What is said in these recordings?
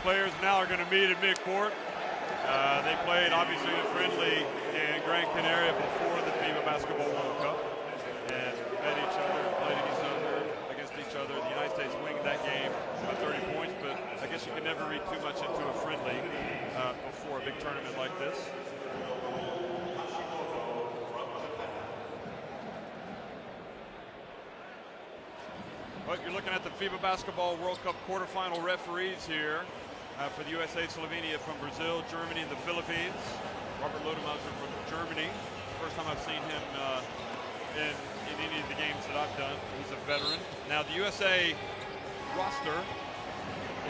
players now are going to meet at midcourt. They played obviously a friendly in Gran Canaria before the FIBA Basketball World Cup and met each other and played against each other. The United States winning that game by 30 points, but I guess you can never read too much into a friendly before a big tournament like this. But you're looking at the FIBA Basketball World Cup quarterfinal referees here for the USA, Slovenia from Brazil, Germany, and the Philippines. Robert Lodemauser from Germany. First time I've seen him in any of the games that I've done. He's a veteran. Now the USA roster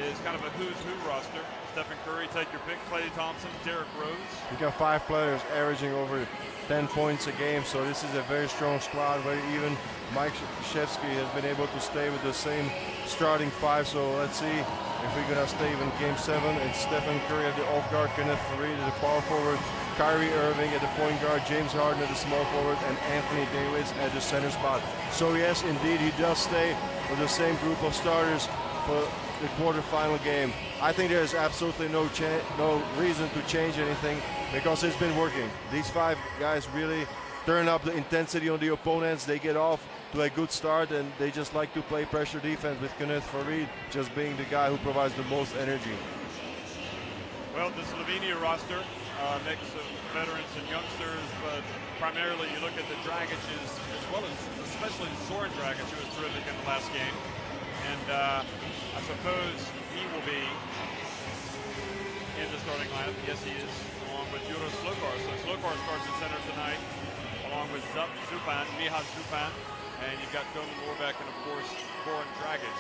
is kind of a who's who roster. Stephen Curry, take your pick. Klay Thompson, Derrick Rose. You got 5 players averaging over 10 points a game, so this is a very strong squad, very even. Mike Krzyzewski has been able to stay with the same starting 5, so let's see if we're gonna stay in game 7. It's Stephen Curry at the off guard, Kenneth Faried at the power forward, Kyrie Irving at the point guard, James Harden at the small forward, and Anthony Davis at the center spot. So yes, indeed, he does stay with the same group of starters for the quarterfinal game. I think there's absolutely no reason to change anything because it's been working. These 5 guys really turn up the intensity on the opponents. They get off to a good start and they just like to play pressure defense, with Kenneth Faried just being the guy who provides the most energy. Well, the Slovenia roster, mix of veterans and youngsters, but primarily you look at the Dragiches as well as especially Zoran Dragic, who was terrific in the last game. And I suppose he will be in the starting lineup. Yes, he is, along with Juro Slokar. So Slokar starts at center tonight, along with Zupan, Miha Zupan, and you've got Domen Lorbeck and, of course, Goran Dragic,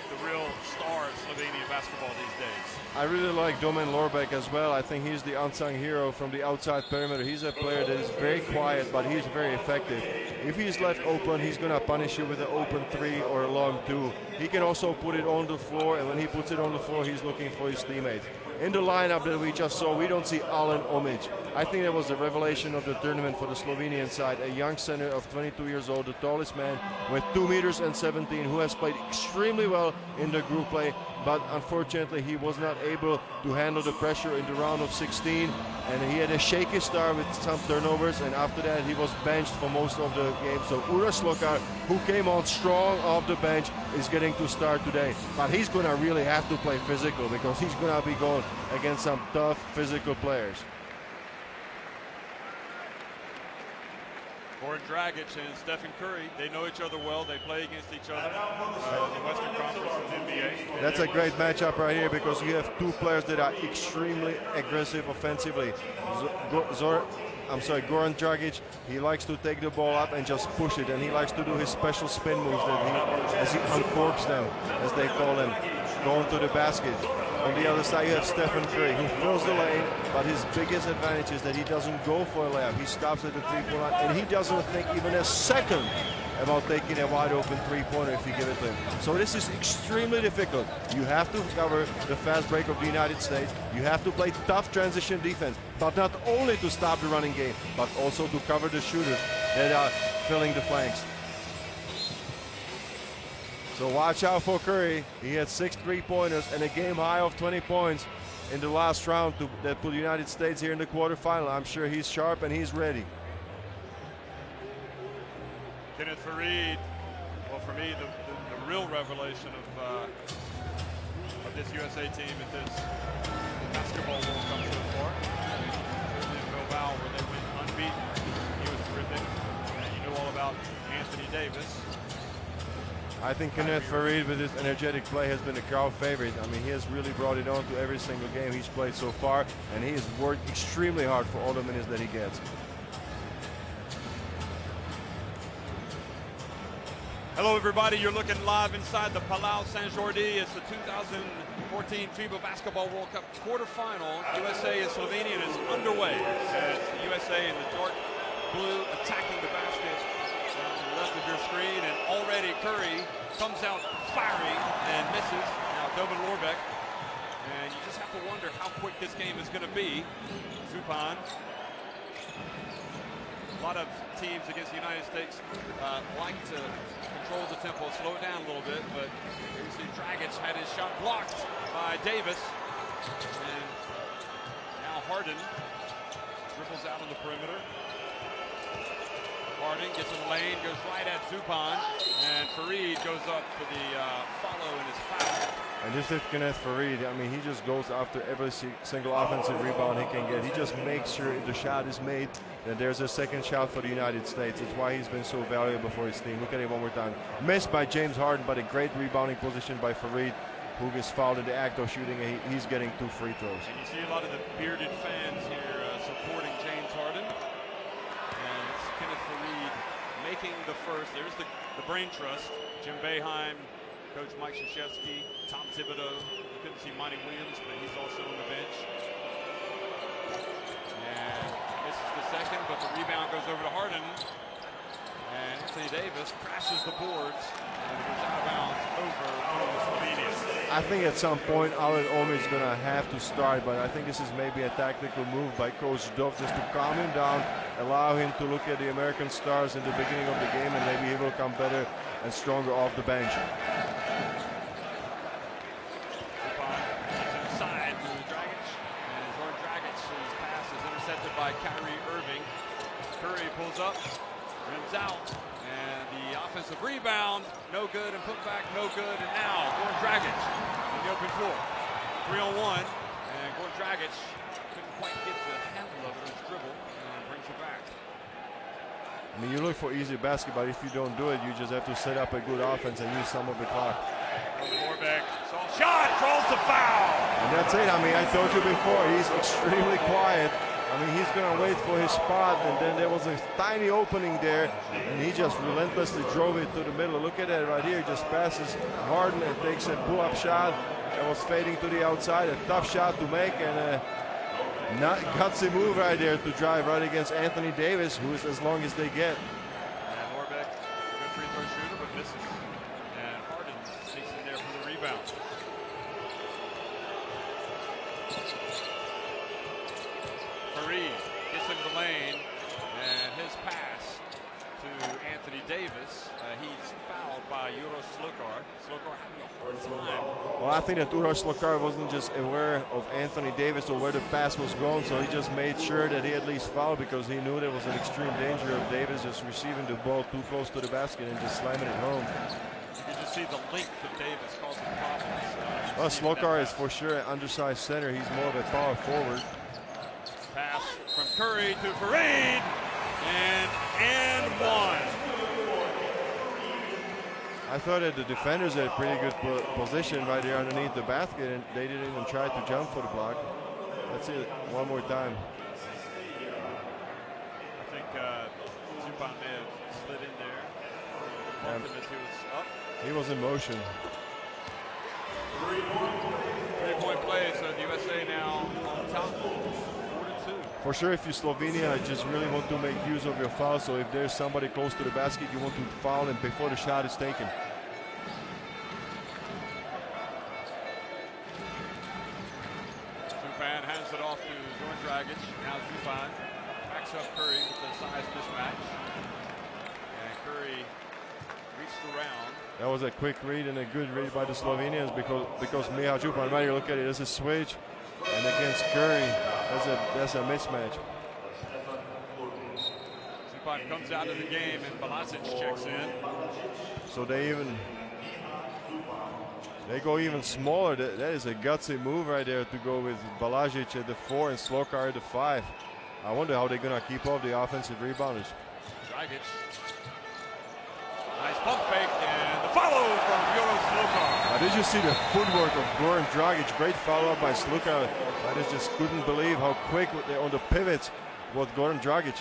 the real star of Slovenian basketball these days. I really like Domen Lorbeck as well. I think he's the unsung hero from the outside perimeter. He's a player that is very quiet, but he's very effective. If he's left open, he's going to punish you with an open 3 or a long 2. He can also put it on the floor, and when he puts it on the floor, he's looking for his teammate. In the lineup that we just saw, we don't see Alen Omic. I think that was the revelation of the tournament for the Slovenian side. A young center of 22 years old, the tallest man with 2 meters and 17, who has played extremely well in the group play, but unfortunately he was not able to handle the pressure in the round of 16, and he had a shaky start with some turnovers, and after that he was benched for most of the game. So Uroš Slokar, who came on strong off the bench, is getting to start today, but he's going to really have to play physical because he's going to be going against some tough physical players. Goran Dragic and Stephen Curry, they know each other well. They play against each other in the Western Conference of the NBA. That's a great matchup right here because you have 2 players that are extremely aggressive offensively. Goran Dragic, he likes to take the ball up and just push it, and he likes to do his special spin moves as he uncorks them, as they call them, going to the basket. On the other side, you have Stephen Curry, who fills the lane, but his biggest advantage is that he doesn't go for a layup. He stops at the 3-point line, and he doesn't think even a second about taking a wide-open 3-pointer if you give it to him. So this is extremely difficult. You have to cover the fast break of the United States. You have to play tough transition defense, but not only to stop the running game, but also to cover the shooters that are filling the flanks. So watch out for Curry. He had 6 3-pointers and a game high of 20 points in the last round that put the United States here in the quarterfinal. I'm sure he's sharp and he's ready. Kenneth Faried, well, for me, the real revelation of this USA team at this Basketball World Cup so far. Certainly in Bilbao, where they went unbeaten. He was terrific. And you know all about Anthony Davis. I think Kenneth Faried, with his energetic play, has been a crowd favorite. I mean, he has really brought it on to every single game he's played so far, and he has worked extremely hard for all the minutes that he gets. Hello, everybody. You're looking live inside the Palau San Jordi. It's the 2014 FIBA Basketball World Cup quarterfinal. USA and Slovenia is underway. As the USA in the dark blue attacking the basket to the left of your screen, and already Curry comes out firing and misses. Now Domen Lorbeck, and you just have to wonder how quick this game is going to be. Zupan A lot of teams against the United States like to control the tempo, slow it down a little bit, but you see Dragic had his shot blocked by Davis. And now Harden dribbles out on the perimeter. Harden gets in the lane, goes right at Zupan, and Fareed goes up for the follow in his foul. And just looking at Fareed, I mean, he just goes after every single offensive rebound he can get. He just makes sure if the shot is made, that there's a second shot for the United States. It's why he's been so valuable for his team. Look at it one more time. Missed by James Harden, but a great rebounding position by Fareed, who gets fouled in the act of shooting, and he's getting 2 free throws. And you see a lot of the bearded fans here supporting James Harden. And it's Kenneth Fareed making the first. There's the brain trust. Jim Boeheim, Coach Mike Krzyzewski, Tom Thibodeau. You couldn't see Monty Williams, but he's also on the bench. And misses the second, but the rebound goes over to Harden. And Anthony Davis crashes the boards and goes out of bounds over to Slovenia. I think at some point Aled Omi is going to have to start, but I think this is maybe a tactical move by Coach Dov just to calm him down, allow him to look at the American stars in the beginning of the game, and maybe he will come better and stronger off the bench. Inside to Dragic, and Zoran Dragic's pass is intercepted by Kyrie Irving. Curry pulls up, rims out, and the offensive rebound, no good, and put back, no good, and now Zoran Dragic in the open floor. 3-on-1, and Zoran Dragic couldn't quite get the handle of it, his dribble, and brings it back. I mean, you look for easy basketball. If you don't do it, you just have to set up a good offense and use some of the clock. Morbek, soft shot, draws the foul. And that's it. I mean, I told you before, he's extremely quiet. I mean, he's going to wait for his spot, and then there was a tiny opening there, and he just relentlessly drove it to the middle. Look at that right here. He just passes Harden and takes a pull-up shot that was fading to the outside. A tough shot to make, and not gutsy move right there to drive right against Anthony Davis, who is as long as they get. And Morbek, good free throw shooter, but misses. And Harden takes in there for the rebound. Fareed gets into the lane, and his pass to Anthony Davis. He's fouled by Uros Slokar. Slokar having a hard time. Well, I think that Uros Slokar wasn't just aware of Anthony Davis or where the pass was going, so he just made sure that he at least fouled because he knew there was an extreme danger of Davis just receiving the ball too close to the basket and just slamming it home. You can just see the length of Davis causing problems. Well, Slokar is for sure an undersized center. He's more of a power forward. Pass from Curry to Fareed, and one. I thought that the defenders had a pretty good position right there underneath the basket, and they didn't even try to jump for the block. Let's see it one more time. I think Zupan may have slid in there. Bumped him as he was up. He was in motion. 3-point play, so the USA now on top, 4-2. For sure, if you're Slovenia, just really want to make use of your foul. So if there's somebody close to the basket, you want to foul him before the shot is taken. Zupan hands it off to Zoran Dragic. Now Zupan backs up Curry with the size mismatch. And Curry reached around. That was a quick read and a good read by the Slovenians because Miha Zupan, right here, look at it, it's a switch. And against Curry, that's a mismatch. Zupan comes out of the game and Balasic checks in. So they go even smaller. That is a gutsy move right there to go with Balajic at the 4 and Slokar at the 5. I wonder how they're going to keep up the offensive rebounders. Dragic. Nice pump fake and the follow from Uros Slokar. Did you see the footwork of Goran Dragic? Great follow-up by Slokar. I just couldn't believe how quick on the pivots was Goran Dragic.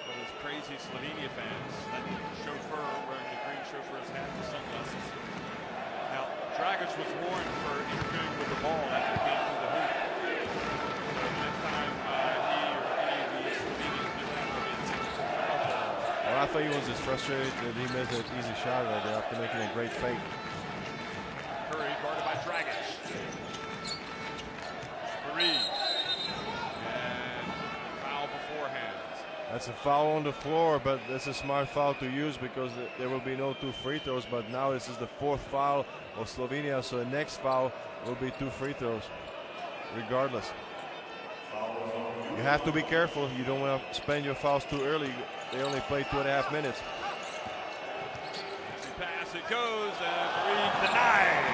For those crazy Slovenia fans, that chauffeur wearing the green chauffeur's hat and sunglasses. Now, Dragic was warned for interfering with the ball after it came through the hoop. So next time he or any of the Slovenians do that, they'll be taken to foul ball. Well, I thought he was just frustrated that he missed that easy shot right there after making a great fake. Curry guarded by Dragic. Fareed. And foul beforehand. That's a foul on the floor, but that's a smart foul to use because there will be no 2 free throws. But now this is the 4th foul of Slovenia, so the next foul will be 2 free throws, regardless. You have to be careful. You don't want to spend your fouls too early. They only play 2.5 minutes. Pass, it goes, and 3 denied.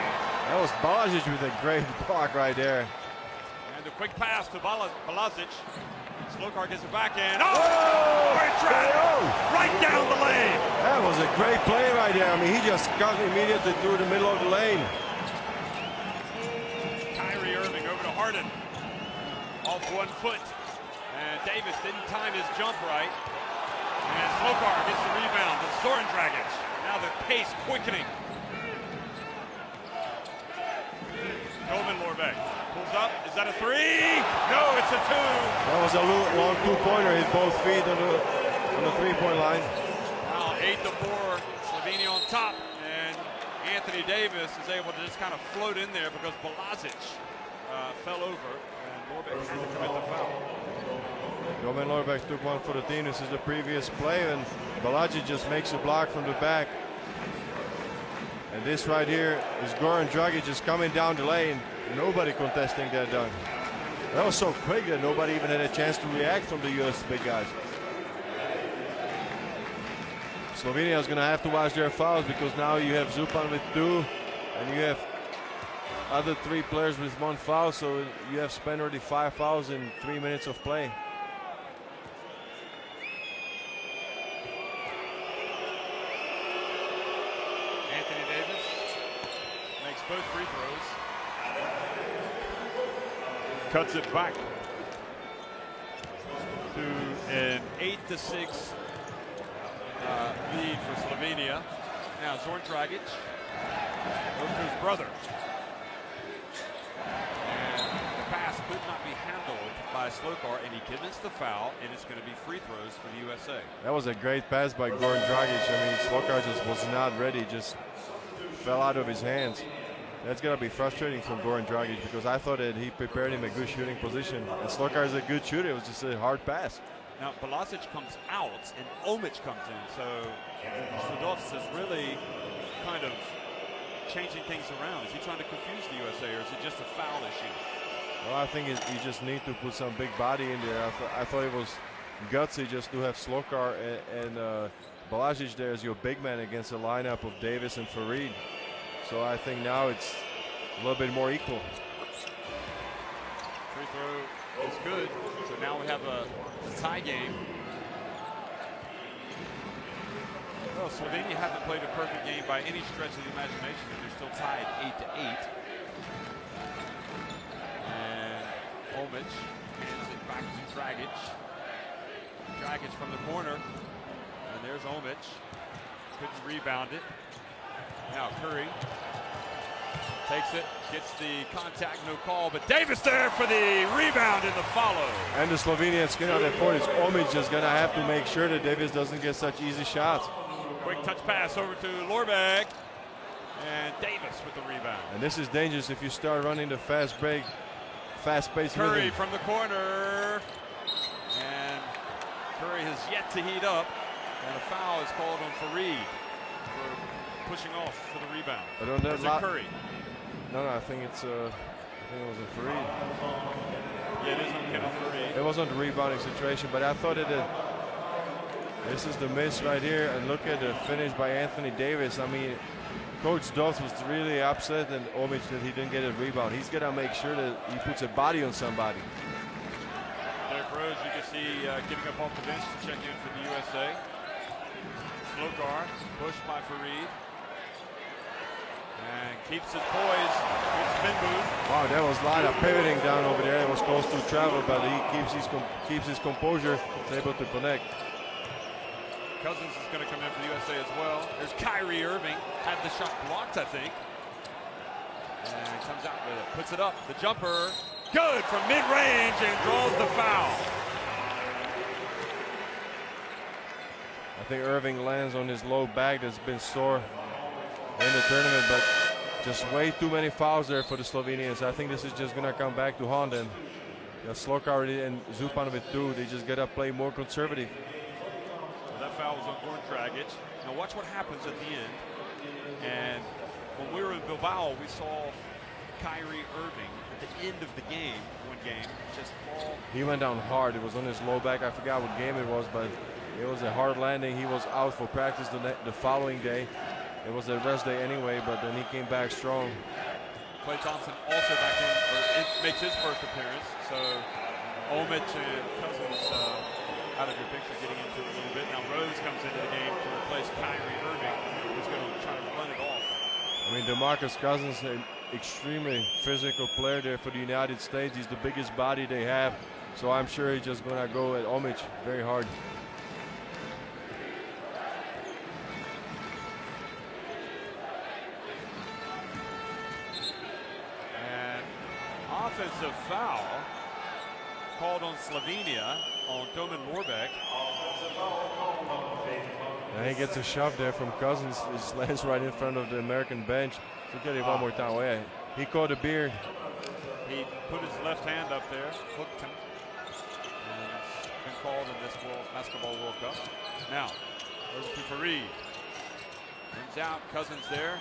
That was Balajic with a great block right there. And a quick pass to Balajic. Slokar gets it back in. Oh! Great trap! Right down the lane. That was a great play right there. I mean, he just cut immediately through the middle of the lane. Kyrie Irving over to Harden. Off 1 foot. And Davis didn't time his jump right. And Slokar gets the rebound to Zoran Dragic. Now the pace quickening. Goldman Lorbeck pulls up. Is that a 3? No, it's a 2. That was a long 2-pointer. Hit both feet on the 3-point line. Now 8-4. Slovenia on top. And Anthony Davis is able to just kind of float in there because Balajic fell over. And Lorbeck had to commit the foul. Goldman Lorbeck took one for the team. This is the previous play, and Balajic just makes a block from the back. And this right here is Goran Dragic just coming down the lane. Nobody contesting that dunk. That was so quick that nobody even had a chance to react from the US big guys. Slovenia is going to have to watch their fouls because now you have Zupan with 2, and you have other 3 players with 1 foul, so you have spent already 5 fouls in 3 minutes of play. Both free throws. Cuts it back to an 8-6 lead for Slovenia. Now Zoran Dragic goes to his brother. And the pass could not be handled by Slokar, and he commits the foul, and it's going to be free throws for the USA. That was a great pass by Goran Dragic. I mean, Slokar just was not ready, just fell out of his hands. That's going to be frustrating from Goran Dragic because I thought that he prepared him a good shooting position. And Slokar is a good shooter. It was just a hard pass. Now, Balajic comes out and Omic comes in. So Sudovs is really kind of changing things around. Is he trying to confuse the USA, or is it just a foul issue? Well, I think you just need to put some big body in there. I thought it was gutsy just to have Slokar and Balajic there as your big man against a lineup of Davis and Farid. So I think now it's a little bit more equal. Free throw is good. So now we have a tie game. Well, Slovenia hasn't played a perfect game by any stretch of the imagination, but they're still tied 8-8. And Omic hands it back to Dragic. Dragic from the corner. And there's Omic. Couldn't rebound it. Now Curry takes it, gets the contact, no call, but Davis there for the rebound and the follow. And the Slovenian skin on that court is Omic just going to have to make sure that Davis doesn't get such easy shots. Quick touch pass over to Lorbeck, and Davis with the rebound. And this is dangerous if you start running the fast break, fast-paced rhythm. Curry from the corner, and Curry has yet to heat up, and a foul is called on Farid for pushing off for the rebound. But on that Curry. No, I think it was a Farid. Yeah, it is on Kevin Farid. It wasn't a rebounding situation, but I thought this is the miss right here, and look at the finish by Anthony Davis. I mean, Coach Doss was really upset and Omic that he didn't get a rebound. He's gonna make sure that he puts a body on somebody. Derek Rose, you can see getting up off the bench to check in for the USA. Slokar pushed by Farid. And keeps his poise. Good spin move. Wow, that was Lada pivoting down over there. It was close to travel, but he keeps his composure. He's able to connect. Cousins is going to come in for the USA as well. There's Kyrie Irving. Had the shot blocked, I think. And comes out with it. Puts it up. The jumper. Good from mid-range and draws the foul. I think Irving lands on his low back that's been sore in the tournament, but just way too many fouls there for the Slovenians. I think this is just going to come back to haunt them. Slokar and Zupanovic too. They just gotta play more conservative. So that foul was on Goran Dragic. Now watch what happens at the end. And when we were in Bilbao, we saw Kyrie Irving at the end of the game, one game, just fall. He went down hard. It was on his low back. I forgot what game it was, but it was a hard landing. He was out for practice the following day. It was a rest day anyway, but then he came back strong. Klay Thompson also back in, or it makes his first appearance. So Omic and Cousins out of your picture, getting into it a little bit. Now Rose comes into the game to replace Kyrie Irving, who's going to try to run it off. I mean, DeMarcus Cousins, an extremely physical player there for the United States. He's the biggest body they have, so I'm sure he's just going to go at Omic very hard. Offensive foul called on Slovenia on Domen Lorbek. And he gets a shove there from Cousins. It lands right in front of the American bench. Look at it one more time. Oh, yeah. He caught a beard. He put his left hand up there, hooked him, and it's been called in this Basketball World Cup. Now, goes to Fareed. Brings out Cousins there,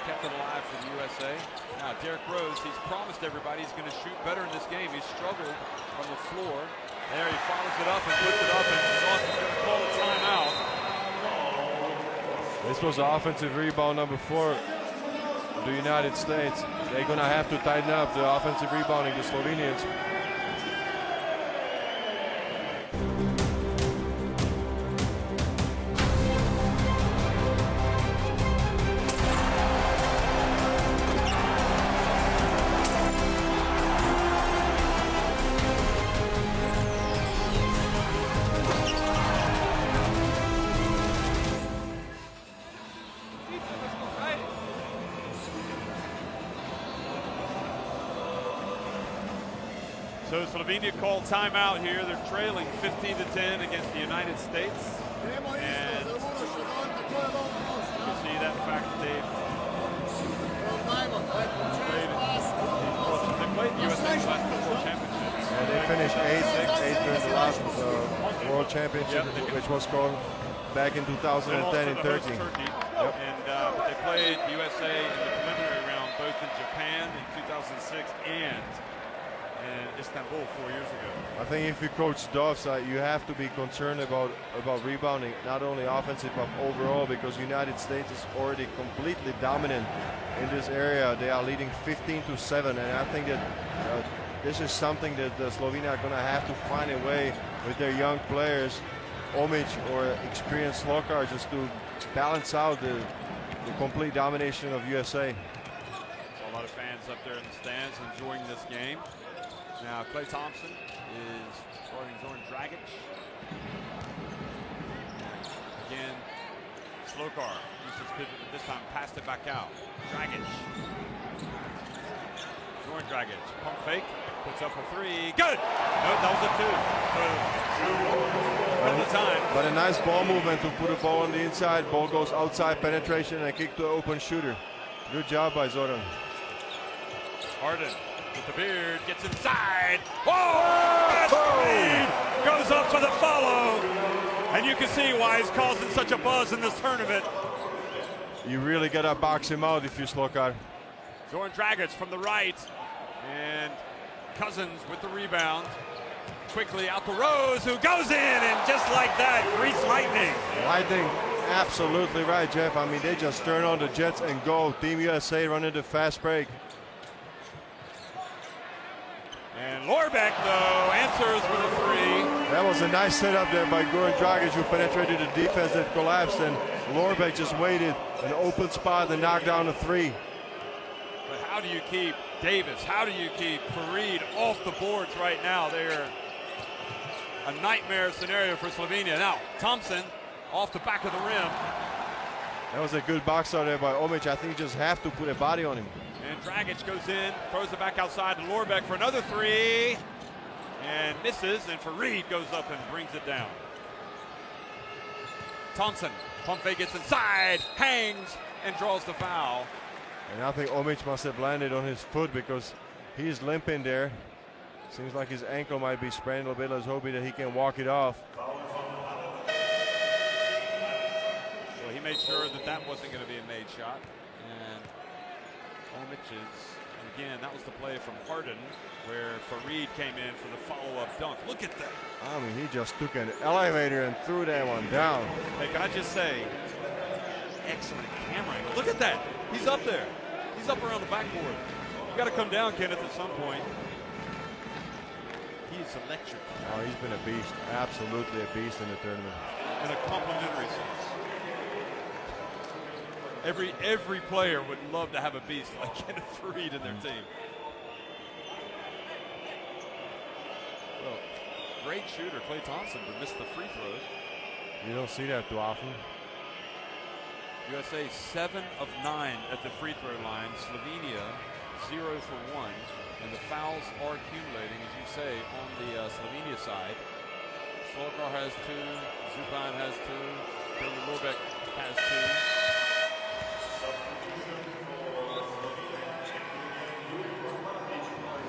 kept it alive for the USA. Now Derrick Rose, he's promised everybody he's going to shoot better in this game. He's struggled on the floor. There he follows it up and puts it up, and Austin's going to call a timeout. This was offensive rebound number 4 of the United States. They're going to have to tighten up the offensive rebounding, the Slovenians. So Slovenia called timeout here. They're trailing 15-10 against the United States. And you see that fact that they've played the USA last World Championships. And they finished 8th during the last World Championship, which was called back in 2010 in Turkey. Yep. And they played the USA in the preliminary round both in Japan in 2006 and Istanbul 4 years ago. I think if you coach Dovs, you have to be concerned about rebounding, not only offensive but overall, because United States is already completely dominant in this area. They are leading 15-7, and I think that this is something that Slovenia are going to have to find a way with their young players, Omic or experienced Slokar, just to balance out the complete domination of USA. So a lot of fans up there in the stands enjoying this game. Now Klay Thompson is guarding Goran Dragic. Again, Slokar used his pivot, but this time passed it back out. Dragic. Goran Dragic, pump fake, puts up a 3. Good! No, that was a 2. At the time. But a nice ball movement to put a ball on the inside. Ball goes outside, penetration, and a kick to the open shooter. Good job by Zoran. Harden. With the beard, gets inside. Whoa! Goes up for the follow. And you can see why he's causing such a buzz in this tournament. You really got to box him out if you're Slokar. Goran Dragic from the right. And Cousins with the rebound. Quickly out to Rose, who goes in, and just like that, grease lightning. Lightning, absolutely right, Jeff. I mean, they just turn on the jets and go. Team USA running the fast break. And Lorbek, though, answers with a 3. That was a nice setup there by Goran Dragic, who penetrated the defense that collapsed, and Lorbek just waited an open spot and knocked down a 3. But how do you keep Davis? How do you keep Fareed off the boards right now? They're a nightmare scenario for Slovenia. Now, Thompson off the back of the rim. That was a good box out there by Omic. I think you just have to put a body on him. And Dragic goes in, throws it back outside to Lorbek for another 3, and misses, and Fareed goes up and brings it down. Thompson, pump fake, gets inside, hangs, and draws the foul. And I think Omic must have landed on his foot because he's limping there. Seems like his ankle might be sprained a little bit. Let's hope that he can walk it off. Well, he made sure that that wasn't going to be a made shot. And again, that was the play from Harden where Fareed came in for the follow-up dunk. Look at that. I mean, he just took an elevator and threw that one down. Hey, can I just say, excellent camera angle. Look at that. He's up there. He's up around the backboard. You got to come down, Kenneth, at some point. He's electric. Oh, he's been a beast. Absolutely a beast in the tournament. In a complimentary sense. Every player would love to have a beast like Kenneth Fareed in their team. Well, great shooter, Klay Thompson, but missed the free throw. You don't see that too often. USA 7 of 9 at the free throw line. Slovenia 0 for 1. And the fouls are accumulating, as you say, on the Slovenia side. Solokar has 2. Zupan has 2. Billy Lorbeck has 2.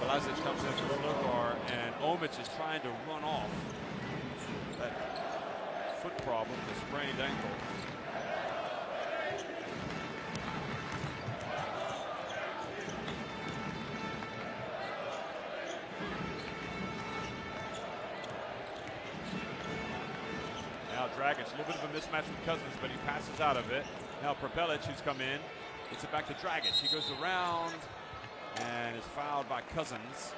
Vlasic comes in for Solokar, and Omic is trying to run off that foot problem, the sprained ankle. Dragic, a little bit of a mismatch with Cousins, but he passes out of it. Now Prepelic, who's come in, gets it back to Dragic. He goes around and is fouled by Cousins.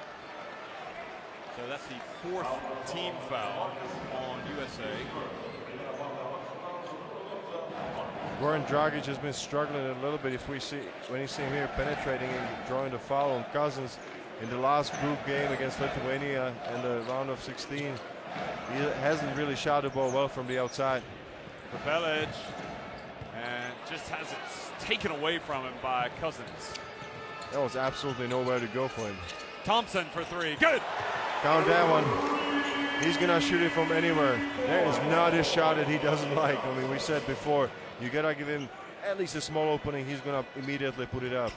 So that's the 4th team foul on USA. Goran Dragic has been struggling a little bit. When you see him here penetrating and drawing the foul on Cousins in the last group game against Lithuania in the round of 16. He hasn't really shot the ball well from the outside. Prepelic, and just has it taken away from him by Cousins. There was absolutely nowhere to go for him. Thompson for 3, good! Count that one. He's gonna shoot it from anywhere. There is not a shot that he doesn't like. I mean, we said before, you gotta give him at least a small opening. He's gonna immediately put it up.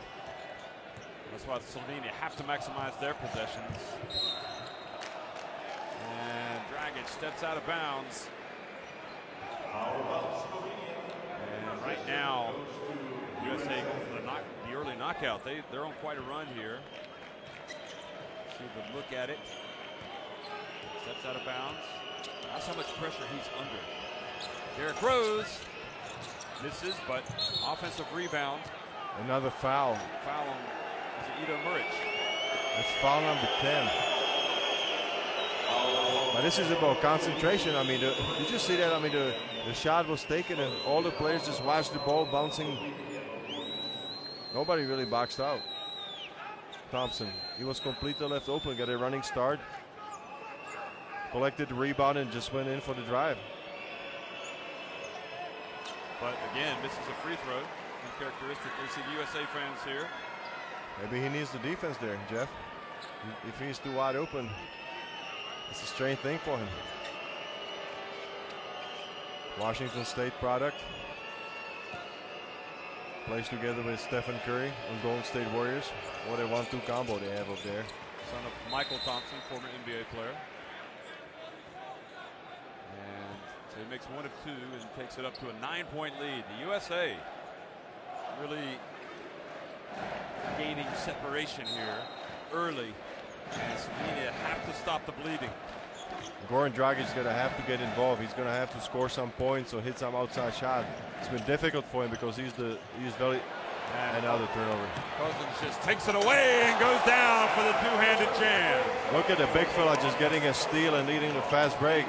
That's why Slovenia have to maximize their possessions. And Dragic steps out of bounds. And right now, USA going for the early knockout. They're on quite a run here. See the look at it. Steps out of bounds. That's how much pressure he's under. Derrick Rose misses, but offensive rebound. Another foul. Foul on Ido Muric. That's foul number 10. But this is about concentration. I mean, did you see that? I mean, the shot was taken and all the players just watched the ball bouncing. Nobody really boxed out. Thompson, he was completely left open, got a running start. Collected the rebound and just went in for the drive. But again, misses a free throw. Uncharacteristic. They see the USA fans here. Maybe he needs the defense there, Jeff. If he's too wide open, it's a strange thing for him. Washington State product. Plays together with Stephen Curry on Golden State Warriors. What a 1-2 combo they have up there. Son of Michael Thompson, former NBA player. And so he makes 1 of 2 and takes it up to a 9-point lead. The USA really gaining separation here early. And Slovenia have to stop the bleeding. Goran Dragic is going to have to get involved. He's going to have to score some points or hit some outside shot. It's been difficult for him because he's very. And another turnover. Cousins just takes it away and goes down for the two-handed jam. Look at the big fella just getting a steal and leading the fast break.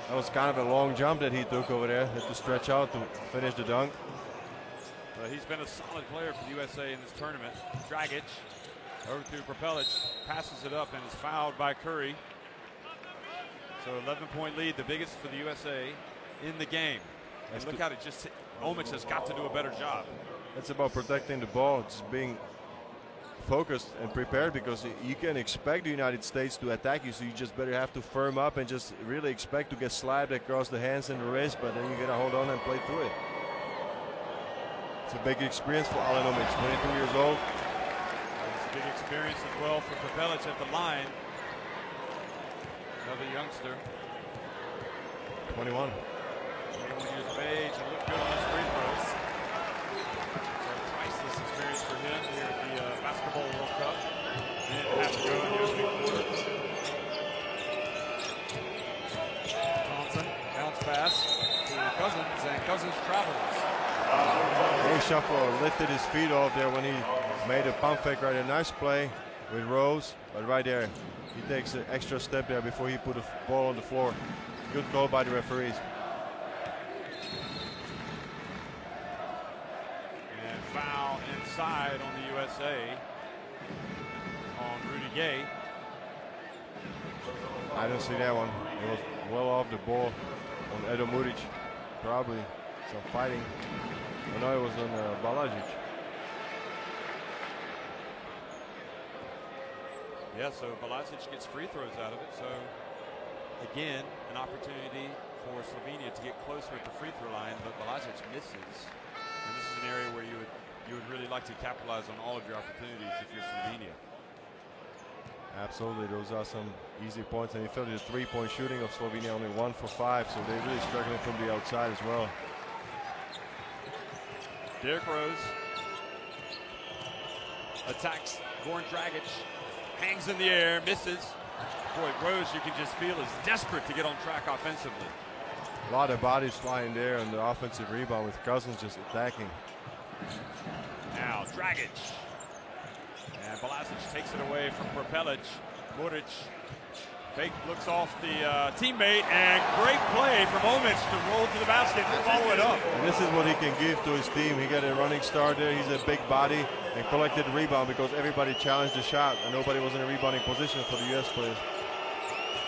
That was kind of a long jump that he took over there. Had to stretch out to finish the dunk. He's been a solid player for the USA in this tournament. Dragic over to Prepelic, passes it up and is fouled by Curry. So 11-point lead, the biggest for the USA in the game. And look at it, just Omic has got to do a better job. It's about protecting the ball, just being focused and prepared, because you can expect the United States to attack you, so you just better have to firm up and just really expect to get slapped across the hands and the wrist, but then you gotta hold on and play through it. It's a big experience for Alen Omic, 22 years old. It's a big experience as well for Prepelic at the line. Another youngster. 21. 21 years of age and looked good on his free throws. So priceless experience for him here at the Basketball World Cup. Minute and a half to go in the opening quarter. Thompson, bounce pass to Cousins, and Cousins travels. Ray Shuffle lifted his feet off there when he made a pump fake right there. Nice play with Rose, but right there, he takes an extra step there before he put the ball on the floor. Good call by the referees. And foul inside on the USA on Rudy Gay. I don't see that one. It was well off the ball on Edo Muric. Probably some fighting. Oh, no, it was on Balajic. Yeah, so Balajic gets free throws out of it. So again, an opportunity for Slovenia to get closer at the free throw line, but Balajic misses. And this is an area where you would really like to capitalize on all of your opportunities if you're Slovenia. Absolutely, those are some easy points. And you felt the three-point shooting of Slovenia only 1 for 5, so they're really struggling from the outside as well. Derrick Rose attacks Goran Dragic, hangs in the air, misses. Boy, Rose, you can just feel, is desperate to get on track offensively. A lot of bodies flying there on the offensive rebound with Cousins just attacking. Now Dragic. And Balajic takes it away from Prepelic. Muric fake looks off the teammate, and great play from Omic to roll to the basket and follow it up. And this is what he can give to his team. He got a running start there. He's a big body and collected the rebound because everybody challenged the shot and nobody was in a rebounding position for the U.S. players.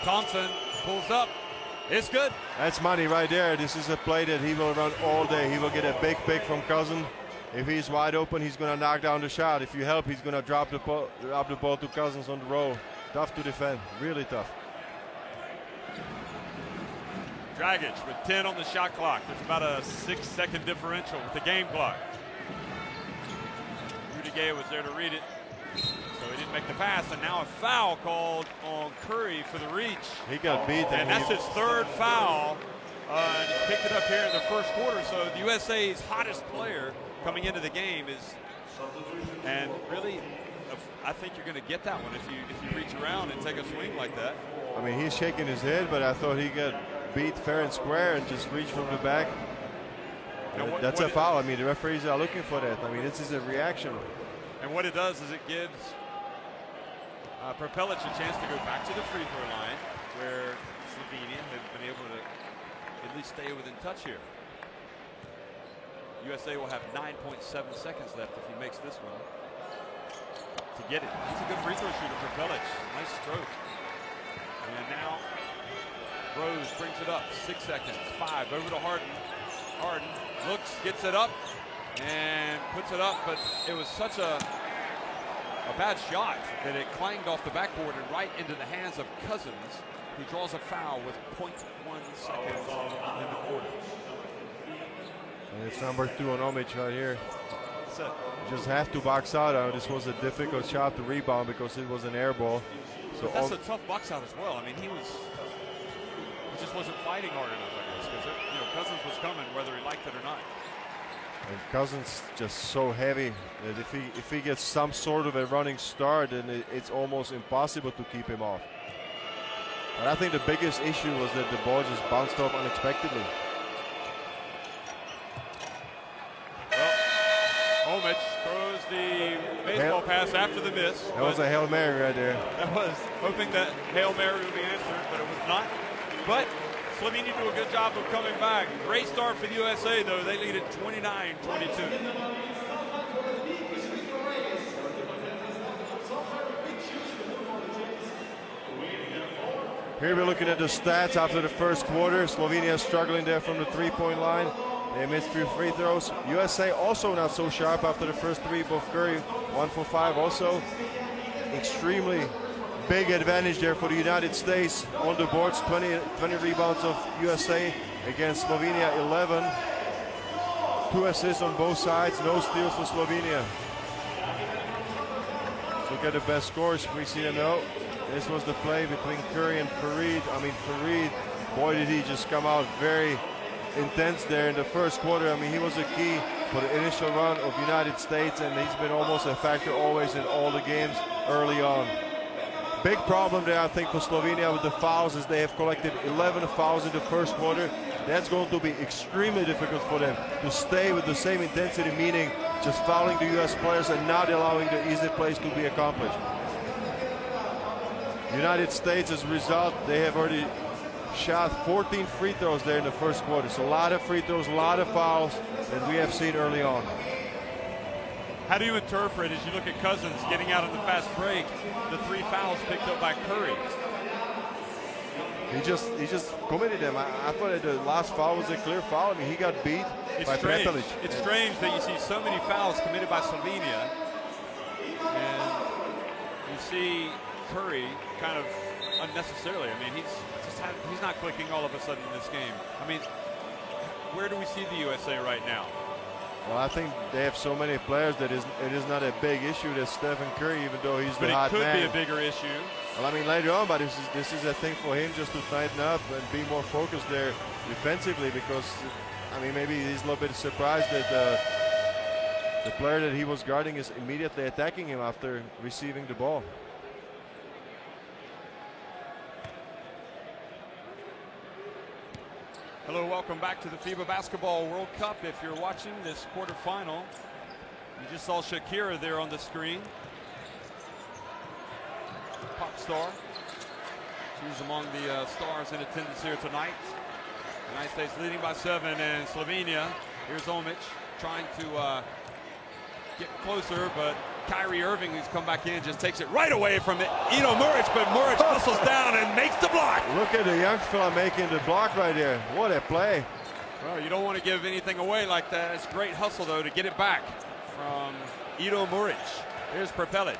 Thompson pulls up. It's good. That's money right there. This is a play that he will run all day. He will get a big pick from Cousin. If he's wide open, he's going to knock down the shot. If you help, he's going to drop the ball to Cousins on the roll. Tough to defend, really tough. Dragic with 10 on the shot clock. There's about a 6-second differential with the game clock. Rudy Gay was there to read it, so he didn't make the pass, and now a foul called on Curry for the reach. He got beat. And that's his third foul, and he picked it up here in the first quarter, so the USA's hottest player coming into the game is, and really, I think you're going to get that one if you reach around and take a swing like that. I mean, he's shaking his head, but I thought he got beat fair and square and just reached from the back. That's a foul. I mean, the referees are looking for that. I mean, this is a reaction. And what it does is it gives Prepelic a chance to go back to the free throw line, where Slovenia has been able to at least stay within touch here. USA will have 9.7 seconds left if he makes this one to get it. He's a good free throw shooter for Prepelic. Nice stroke. And now Rose brings it up. 6 seconds. 5 over to Harden. Harden looks, gets it up, and puts it up, but it was such a bad shot that it clanged off the backboard and right into the hands of Cousins, who draws a foul with 0.1 seconds in the quarter. And it's number 2 on Omic right here. That's it. Just have to box out. This was a difficult shot to rebound because it was an air ball. So that's a tough box out as well. I mean, he just wasn't fighting hard enough, I guess, because Cousins was coming whether he liked it or not. And Cousins just so heavy that if he gets some sort of a running start, then it's almost impossible to keep him off. But I think the biggest issue was that the ball just bounced off unexpectedly. Well, Omic throws the baseball pass after the miss. That was a Hail Mary right there. That was hoping that Hail Mary would be answered, but it was not. But Slovenia do a good job of coming back. Great start for the USA, though. They lead at 29-22. Here we're looking at the stats after the first quarter. Slovenia struggling there from the three-point line. They missed 3 free throws. USA also not so sharp after the first 3. Both Curry, 1 for 5 also. Extremely big advantage there for the United States on the boards. 20 rebounds of USA against Slovenia 11. 2 assists on both sides, no steals for Slovenia. So look at the best scores. We see them now. This was the play between Curry and Farid. I mean, Farid, boy, did he just come out very intense there in the first quarter. I mean, he was a key for the initial run of United States, and he's been almost a factor always in all the games early on. Big problem there, I think, for Slovenia with the fouls is they have collected 11 fouls in the first quarter. That's going to be extremely difficult for them to stay with the same intensity, meaning just fouling the U.S. players and not allowing the easy plays to be accomplished. United States, as a result, they have already shot 14 free throws there in the first quarter. So a lot of free throws, a lot of fouls that we have seen early on. How do you interpret, as you look at Cousins getting out on the fast break, the 3 fouls picked up by Curry? He just committed them. I thought that the last foul was a clear foul. I mean, he got beat by Prepelic. It's strange that you see so many fouls committed by Slovenia, and you see Curry kind of unnecessarily. I mean, he's not clicking all of a sudden in this game. I mean, where do we see the USA right now? Well, I think they have so many players that it is not a big issue that Stephen Curry, even though he's the hot man. But it could be a bigger issue. Well, I mean, later on, but this is a thing for him just to tighten up and be more focused there defensively, because, I mean, maybe he's a little bit surprised that the player that he was guarding is immediately attacking him after receiving the ball. Hello, welcome back to the FIBA Basketball World Cup. If you're watching this quarterfinal, you just saw Shakira there on the screen. Pop star. She's among the stars in attendance here tonight. United States leading by 7, and Slovenia. Here's Omic trying to get closer, but Kyrie Irving, who's come back in, just takes it right away from Ido Muric, but Muric hustles down and makes the block. Look at the young fella making the block right there. What a play. Well, you don't want to give anything away like that. It's great hustle, though, to get it back from Ido Muric. Here's Prepelic.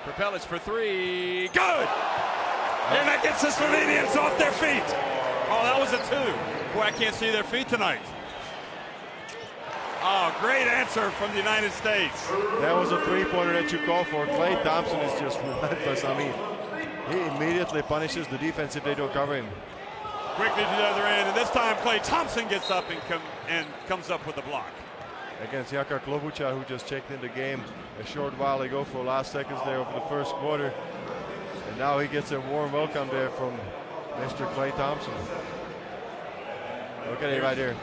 Prepelic for 3. Good! And that gets the Slovenians off their feet. Oh, that was a 2. Boy, I can't see their feet tonight. Oh, great answer from the United States. That was a three-pointer that you call for. Klay Thompson is just relentless. I mean, he immediately punishes the defense if they don't cover him. Quickly to the other end, and this time Klay Thompson gets up and comes up with the block. Against Jaka Klobuchar, who just checked in the game a short while ago for last seconds there over the first quarter. And now he gets a warm welcome there from Mr. Klay Thompson. Look at it right here.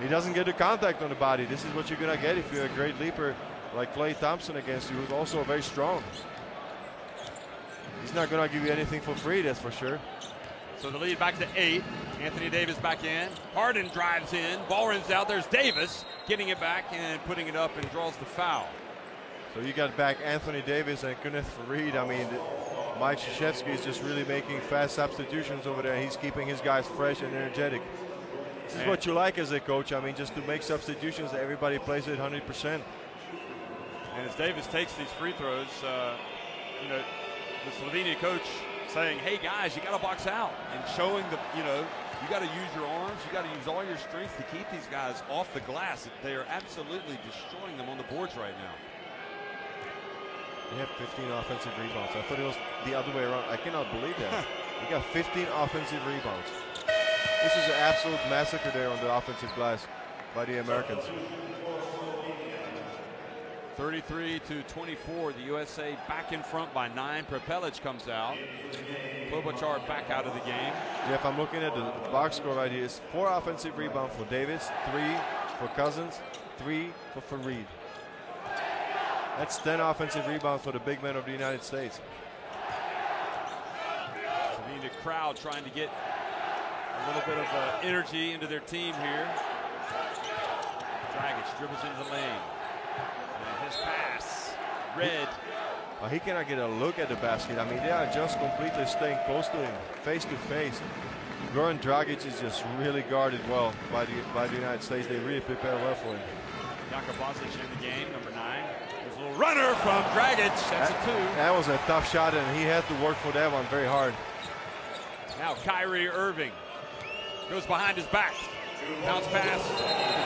He doesn't get the contact on the body. This is what you're going to get if you're a great leaper like Klay Thompson against you, who's also very strong. He's not going to give you anything for free, that's for sure. So the lead back to 8. Anthony Davis back in. Harden drives in. Ball runs out. There's Davis getting it back and putting it up and draws the foul. So you got back Anthony Davis and Kenneth Farid. I mean, Mike Krzyzewski is just really making fast substitutions over there. He's keeping his guys fresh and energetic. This is what you like as a coach. I mean, just to make substitutions, everybody plays it 100%. And as Davis takes these free throws, you know, the Slovenia coach saying, hey guys, you got to box out, and showing the, you know, you got to use your arms, you got to use all your strength to keep these guys off the glass. They are absolutely destroying them on the boards right now. They have 15 offensive rebounds. I thought it was the other way around. I cannot believe that. We got 15 offensive rebounds. This is an absolute massacre there on the offensive glass by the Americans. 33-24, the USA back in front by 9. Prepelic comes out. Klobuchar back out of the game. Jeff, I'm looking at the box score right here. It's 4 offensive rebounds for Davis, 3 for Cousins, 3 for Farid. That's 10 offensive rebounds for the big men of the United States. Slovenia crowd trying to get a little bit of energy into their team here. Dragic dribbles into the lane. And his pass. Red. Well, he cannot get a look at the basket. I mean, they are just completely staying close to him, face to face. Goran Dragic is just really guarded well by the United States. They really prepare well for him. Jaka Bosic in the game, number 9. There's a little runner from Dragic. That's a 2. That was a tough shot, and he had to work for that one very hard. Now Kyrie Irving goes behind his back. Bounce pass.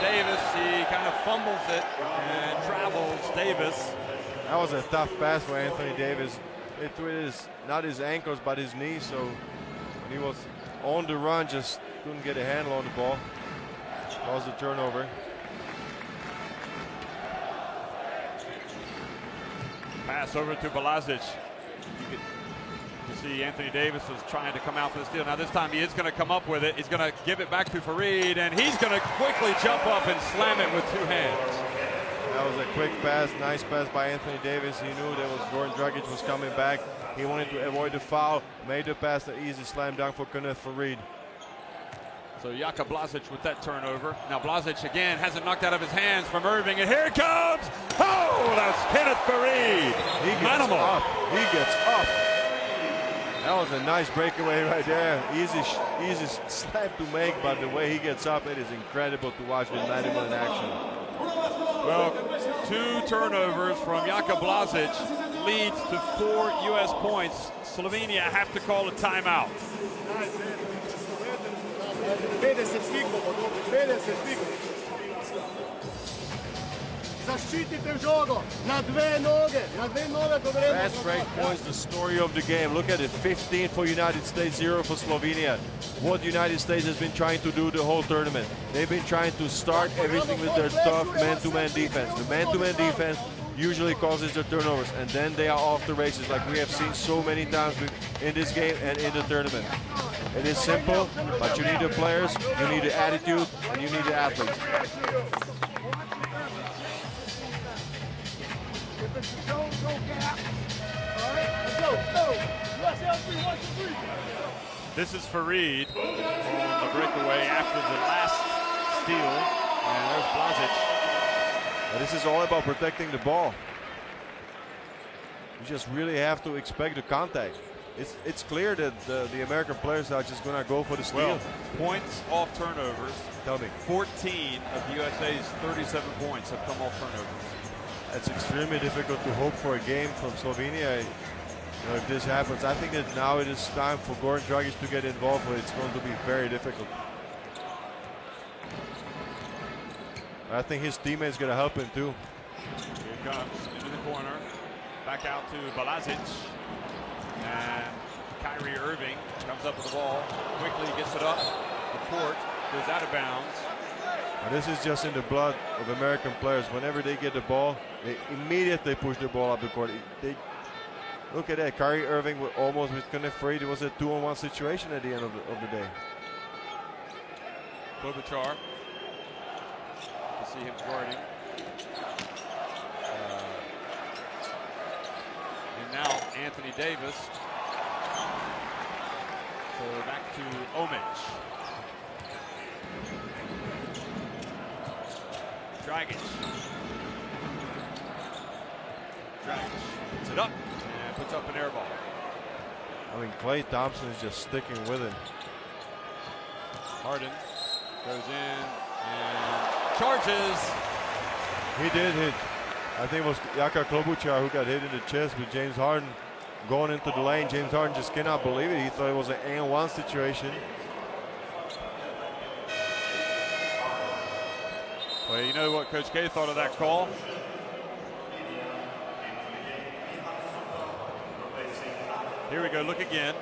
Davis, he kind of fumbles it and travels Davis. That was a tough pass for Anthony Davis. It was not his ankles, but his knees. So when he was on the run, just couldn't get a handle on the ball. Caused a turnover. Pass over to Balazic. You see Anthony Davis was trying to come out for the steal. Now this time he is going to come up with it. He's going to give it back to Farid, and he's going to quickly jump up and slam it with 2 hands. That was a quick pass, nice pass by Anthony Davis. He knew that was Goran Dragic was coming back. He wanted to avoid the foul, made the pass, an easy slam dunk for Kenneth Farid. So Jaka Blazic with that turnover. Now Blazic again has it knocked out of his hands from Irving, and here it comes! Oh, that's Kenneth Farid. He gets up. He gets up. That was a nice breakaway right there. Easy slam to make, but the way he gets up, it is incredible to watch with Manimal in action. Well, 2 turnovers from Jaka Blazic leads to 4 U.S. points. Slovenia have to call a timeout. Fast break points, the story of the game. Look at it, 15 for United States, 0 for Slovenia. What the United States has been trying to do the whole tournament. They've been trying to start everything with their tough man-to-man defense. The man-to-man defense usually causes the turnovers, and then they are off the races like we have seen so many times in this game and in the tournament. It is simple, but you need the players, you need the attitude, and you need the athletes. This is Farid on the breakaway after the last steal, and there's Blazic. But this is all about protecting the ball. You just really have to expect the contact. It's clear that the American players are just going to go for the steal. Well, points off turnovers. Tell me. 14 of the USA's 37 points have come off turnovers. It's extremely difficult to hope for a game from Slovenia. You know, if this happens, I think that now it is time for Goran Dragic to get involved, but it's going to be very difficult. I think his teammates going to help him too. Here comes into the corner, back out to Balazic, and Kyrie Irving comes up with the ball, quickly gets it up the court, goes out of bounds. And this is just in the blood of American players. Whenever they get the ball, they immediately push the ball up the court. Look at that, Kyrie Irving almost with Kenneth Farid. It was a 2-on-1 situation at the end of the day. Klobuchar. See him guarding. And now Anthony Davis. So back to Omic. Dragic. Puts it up and puts up an air ball. I mean, Klay Thompson is just sticking with him. Harden goes in and charges. He did hit. I think it was Jaka Klobuchar who got hit in the chest with James Harden going into the lane. James Harden just cannot believe it. He thought it was an and-one situation. Well, you know what Coach K thought of that call? Here we go, look again.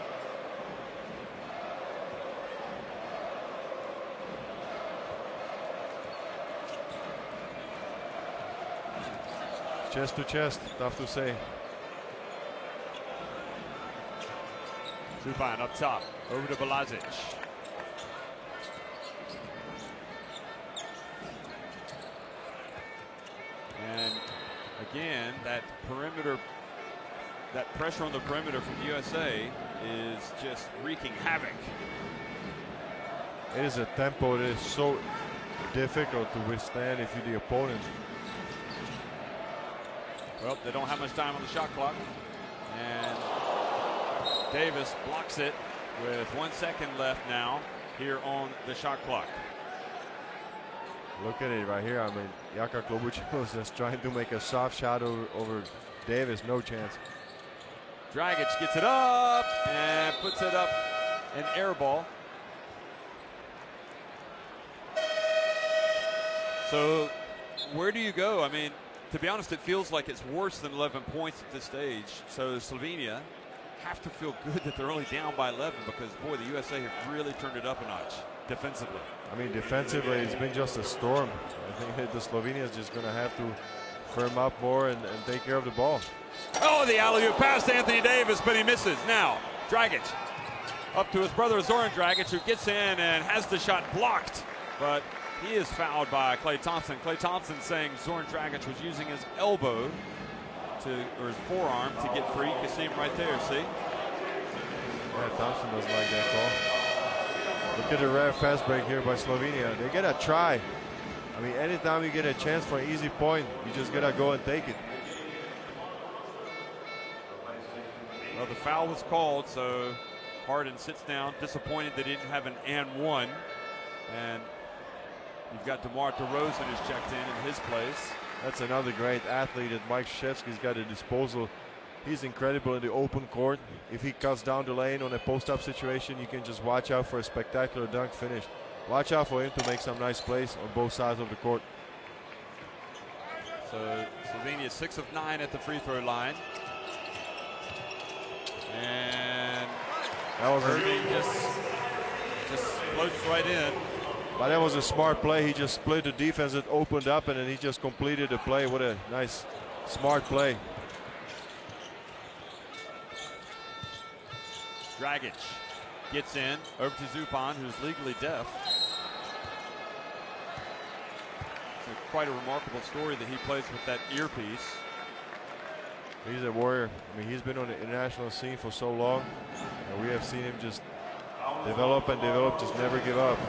Chest to chest, tough to say. Subban up top, over to Balazic. And again, that perimeter, that pressure on the perimeter from the USA is just wreaking havoc. It is a tempo that is so difficult to withstand if you're the opponent. Well, they don't have much time on the shot clock. And Davis blocks it with 1 second left now here on the shot clock. Look at it right here. I mean, Jaka Klobuchar was just trying to make a soft shot over Davis. No chance. Dragic gets it up and puts it up, an air ball. So where do you go? I mean, to be honest, it feels like it's worse than 11 points at this stage. So Slovenia have to feel good that they're only down by 11 because, boy, the USA have really turned it up a notch defensively. I mean, defensively, it's been just a storm. I think that the Slovenia is just going to have to firm up more and take care of the ball. Oh, the alley-oop pass to Anthony Davis, but he misses. Now, Dragic up to his brother Zoran Dragic, who gets in and has the shot blocked, but he is fouled by Klay Thompson. Klay Thompson saying Zoran Dragic was using his elbow or his forearm to get free. You can see him right there, see? Yeah, Thompson doesn't like that call. Look at the rare fast break here by Slovenia. They gotta try. I mean, anytime you get a chance for an easy point, you just gotta go and take it. Well, the foul was called, so Harden sits down, disappointed they didn't have an and one. And you've got DeMar DeRozan who's checked in his place. That's another great athlete that Mike Krzyzewski's got at disposal. He's incredible in the open court. If he cuts down the lane on a post-up situation, you can just watch out for a spectacular dunk finish. Watch out for him to make some nice plays on both sides of the court. So Slovenia 6 of 9 at the free throw line. And that was Irving just floats right in. But that was a smart play. He just split the defense. It opened up, and then he just completed the play. What a nice, smart play. Dragic gets in over to Zupan, who's legally deaf. It's quite a remarkable story that he plays with that earpiece. He's a warrior. I mean, he's been on the international scene for so long, and we have seen him just develop and develop, just never give up.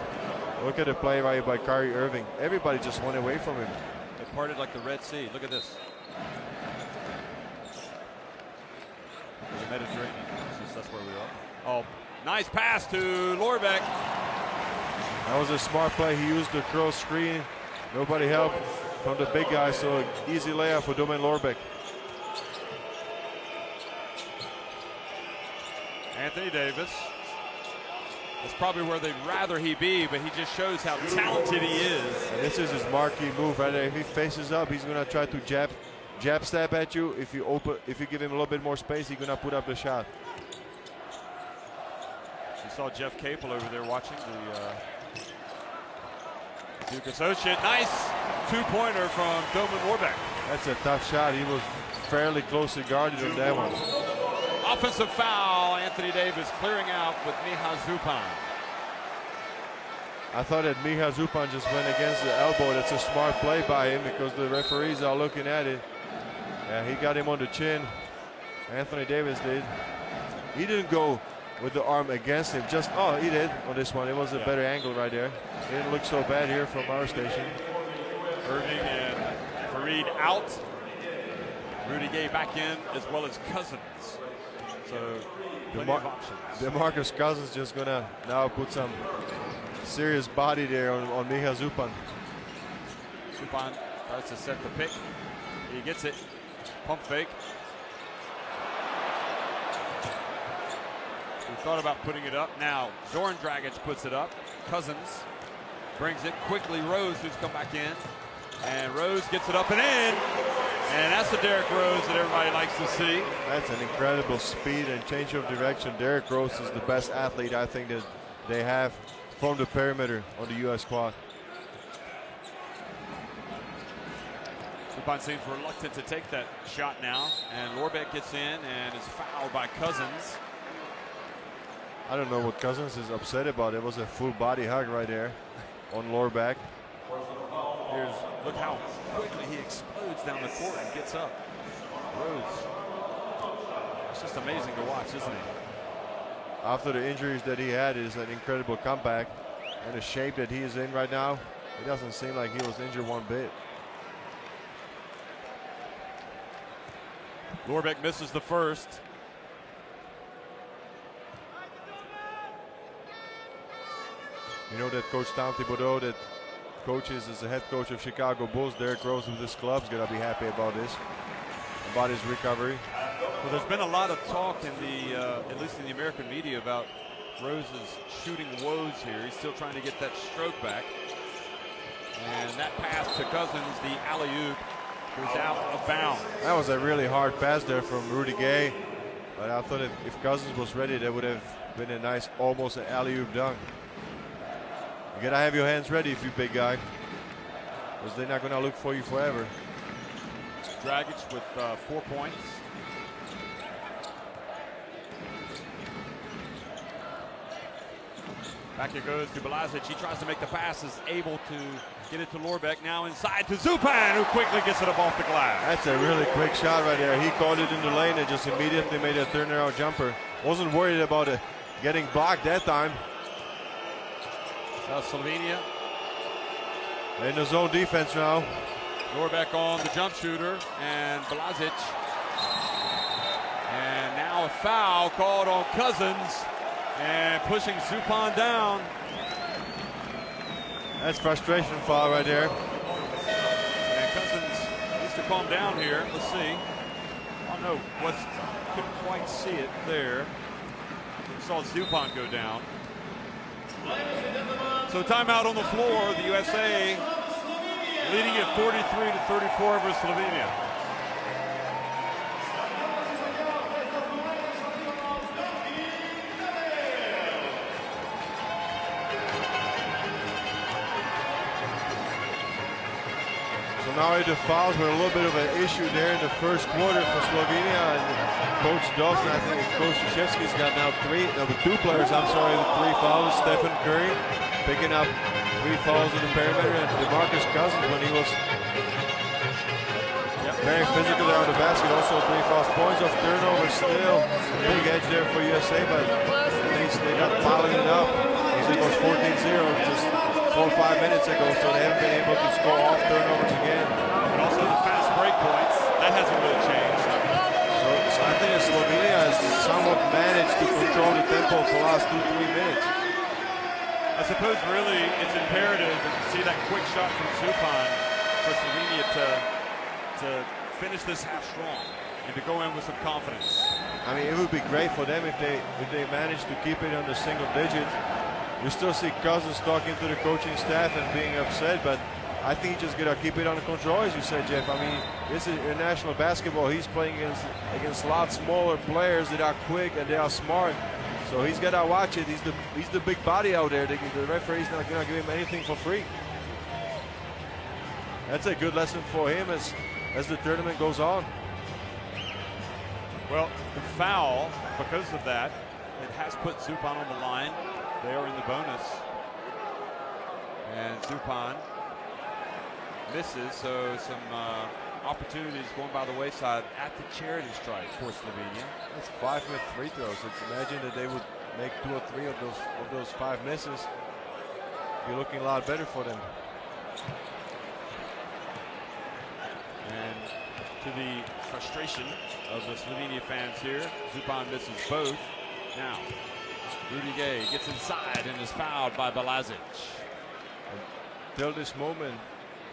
Look at the play by Kyrie Irving. Everybody just went away from him. It parted like the Red Sea. Look at this. The Mediterranean. That's where we are. Oh, nice pass to Lorbeck. That was a smart play. He used the curl screen. Nobody helped from the big guy, so easy layup for Domen Lorbeck. Anthony Davis. That's probably where they'd rather he be, but he just shows how talented he is. And this is his marquee move right there. If he faces up, he's gonna try to jab step at you. If you give him a little bit more space, he's gonna put up the shot. You saw Jeff Capel over there watching the Duke associate. Nice two-pointer from Domen Lorbeck. That's a tough shot. He was fairly closely guarded on that one. Offensive foul, Anthony Davis clearing out with Miha Zupan. I thought that Miha Zupan just went against the elbow. That's a smart play by him because the referees are looking at it. Yeah, he got him on the chin. Anthony Davis did. He didn't go with the arm against him. He did on this one. It was a better angle right there. It didn't look so bad here from our station. Irving and Fareed out. Rudy Gay back in, as well as Cousins. So plenty of options. DeMarcus Cousins just gonna now put some serious body there on Miha Zupan. Zupan tries to set the pick. He gets it. Pump fake. We thought about putting it up. Now Zoran Dragic puts it up. Cousins brings it quickly. Rose, who's come back in. And Rose gets it up and in. And that's the Derrick Rose that everybody likes to see. That's an incredible speed and change of direction. Derrick Rose is the best athlete I think that they have from the perimeter on the U.S. squad. Zupan seems reluctant to take that shot now. And Lorbeck gets in and is fouled by Cousins. I don't know what Cousins is upset about. It was a full body hug right there on Lorbeck. Look how quickly he explodes down the court and gets up. Rose. It's just amazing to watch, isn't it? After the injuries that he had, it is an incredible comeback. And the shape that he is in right now, it doesn't seem like he was injured one bit. Lorbeck misses the first. You know that Coach Tom Thibodeau that coaches as the head coach of Chicago Bulls, Derrick Rose with this club's gonna be happy about this, about his recovery. Well, there's been a lot of talk in the, at least in the American media, about Rose's shooting woes here. He's still trying to get that stroke back. And that pass to Cousins, the alley-oop, goes out of bounds. That was a really hard pass there from Rudy Gay. But I thought if Cousins was ready, that would have been a nice, almost an alley-oop dunk. You gotta have your hands ready if you're a big guy, because they're not gonna look for you forever. Dragic with 4 points. Back it goes to Balazic. He tries to make the pass, is able to get it to Lorbeck. Now inside to Zupan, who quickly gets it up off the glass. That's a really quick shot right there. He caught it in the lane and just immediately made a turnaround jumper. Wasn't worried about it getting blocked that time. Slovenia in the zone defense now. Lorbeck on the jump shooter, and Balazic. And now a foul called on Cousins, and pushing Zupan down. That's frustration foul right there. And Cousins needs to calm down here. Let's see. Oh no, couldn't quite see it there. Saw Zupan go down. So timeout on the floor. The USA leading at 43-34 over Slovenia. So now the fouls were a little bit of an issue there in the first quarter for Slovenia. And Coach Dawson, I think Coach Krzyzewski's got now two players, I'm sorry, with 3 fouls. Stephen Curry picking up 3 fouls in the perimeter, and DeMarcus Cousins, when he was very physical there on the basket, also 3 fouls. Points of turnover, still a big edge there for USA, but at least they're not piling it up. It was 14-0 just 4 or 5 minutes ago, so they haven't been able to score off turnovers again. And also the fast break points, that hasn't really changed. So I think Slovenia has somewhat managed to control the tempo for the last 2-3 minutes. I suppose really it's imperative to see that quick shot from Zupan for Slovenia to finish this half strong and to go in with some confidence. I mean, it would be great for them if they manage to keep it under single digits. You still see Cousins talking to the coaching staff and being upset, but I think he's just gonna keep it under control, as you said, Jeff. I mean, this is international basketball. He's playing against a lot smaller players that are quick and they are smart. So he's got to watch it. He's the big body out there. The referee's not going to give him anything for free. That's a good lesson for him as the tournament goes on. Well, the foul, because of that, it has put Zupan on the line. They are in the bonus. And Zupan misses, so some opportunities going by the wayside at the charity stripe for Slovenia. That's 5 missed free throws. Imagine that they would make 2 or 3 of those 5 misses. Be looking a lot better for them. And to the frustration of the Slovenia fans here, Zupan misses both. Now, Rudy Gay gets inside and is fouled by Balazic. Till this moment,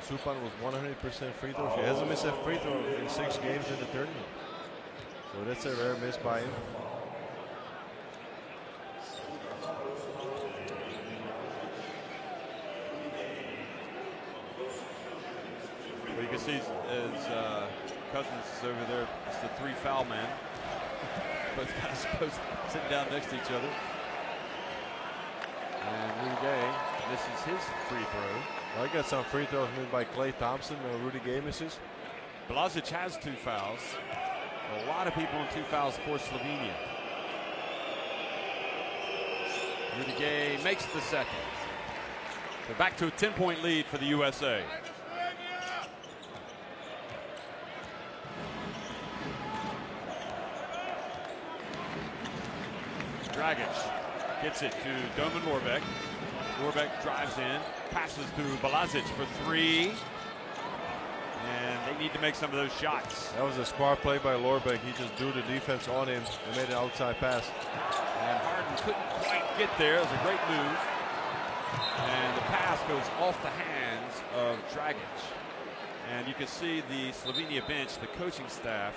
Zupan was 100% free throws. He hasn't missed a free throw in 6 games in the tournament. So that's a rare miss by him. Well, you can see as Cousins is over there, it's the 3 foul man. Both guys supposed to sit down next to each other. And Rudy Gay misses his free throw. I got some free throws made by Klay Thompson. Rudy Gay misses. Balazic has 2 fouls. A lot of people on 2 fouls for Slovenia. Rudy Gay makes the second. So back to a 10-point lead for the USA. Dragic gets it to Doman Lorbeck. Lorbeck drives in, passes to Balazic for 3. And they need to make some of those shots. That was a smart play by Lorbeck. He just drew the defense on him and made an outside pass. And Harden couldn't quite get there. It was a great move. And the pass goes off the hands of Dragic. And you can see the Slovenia bench, the coaching staff,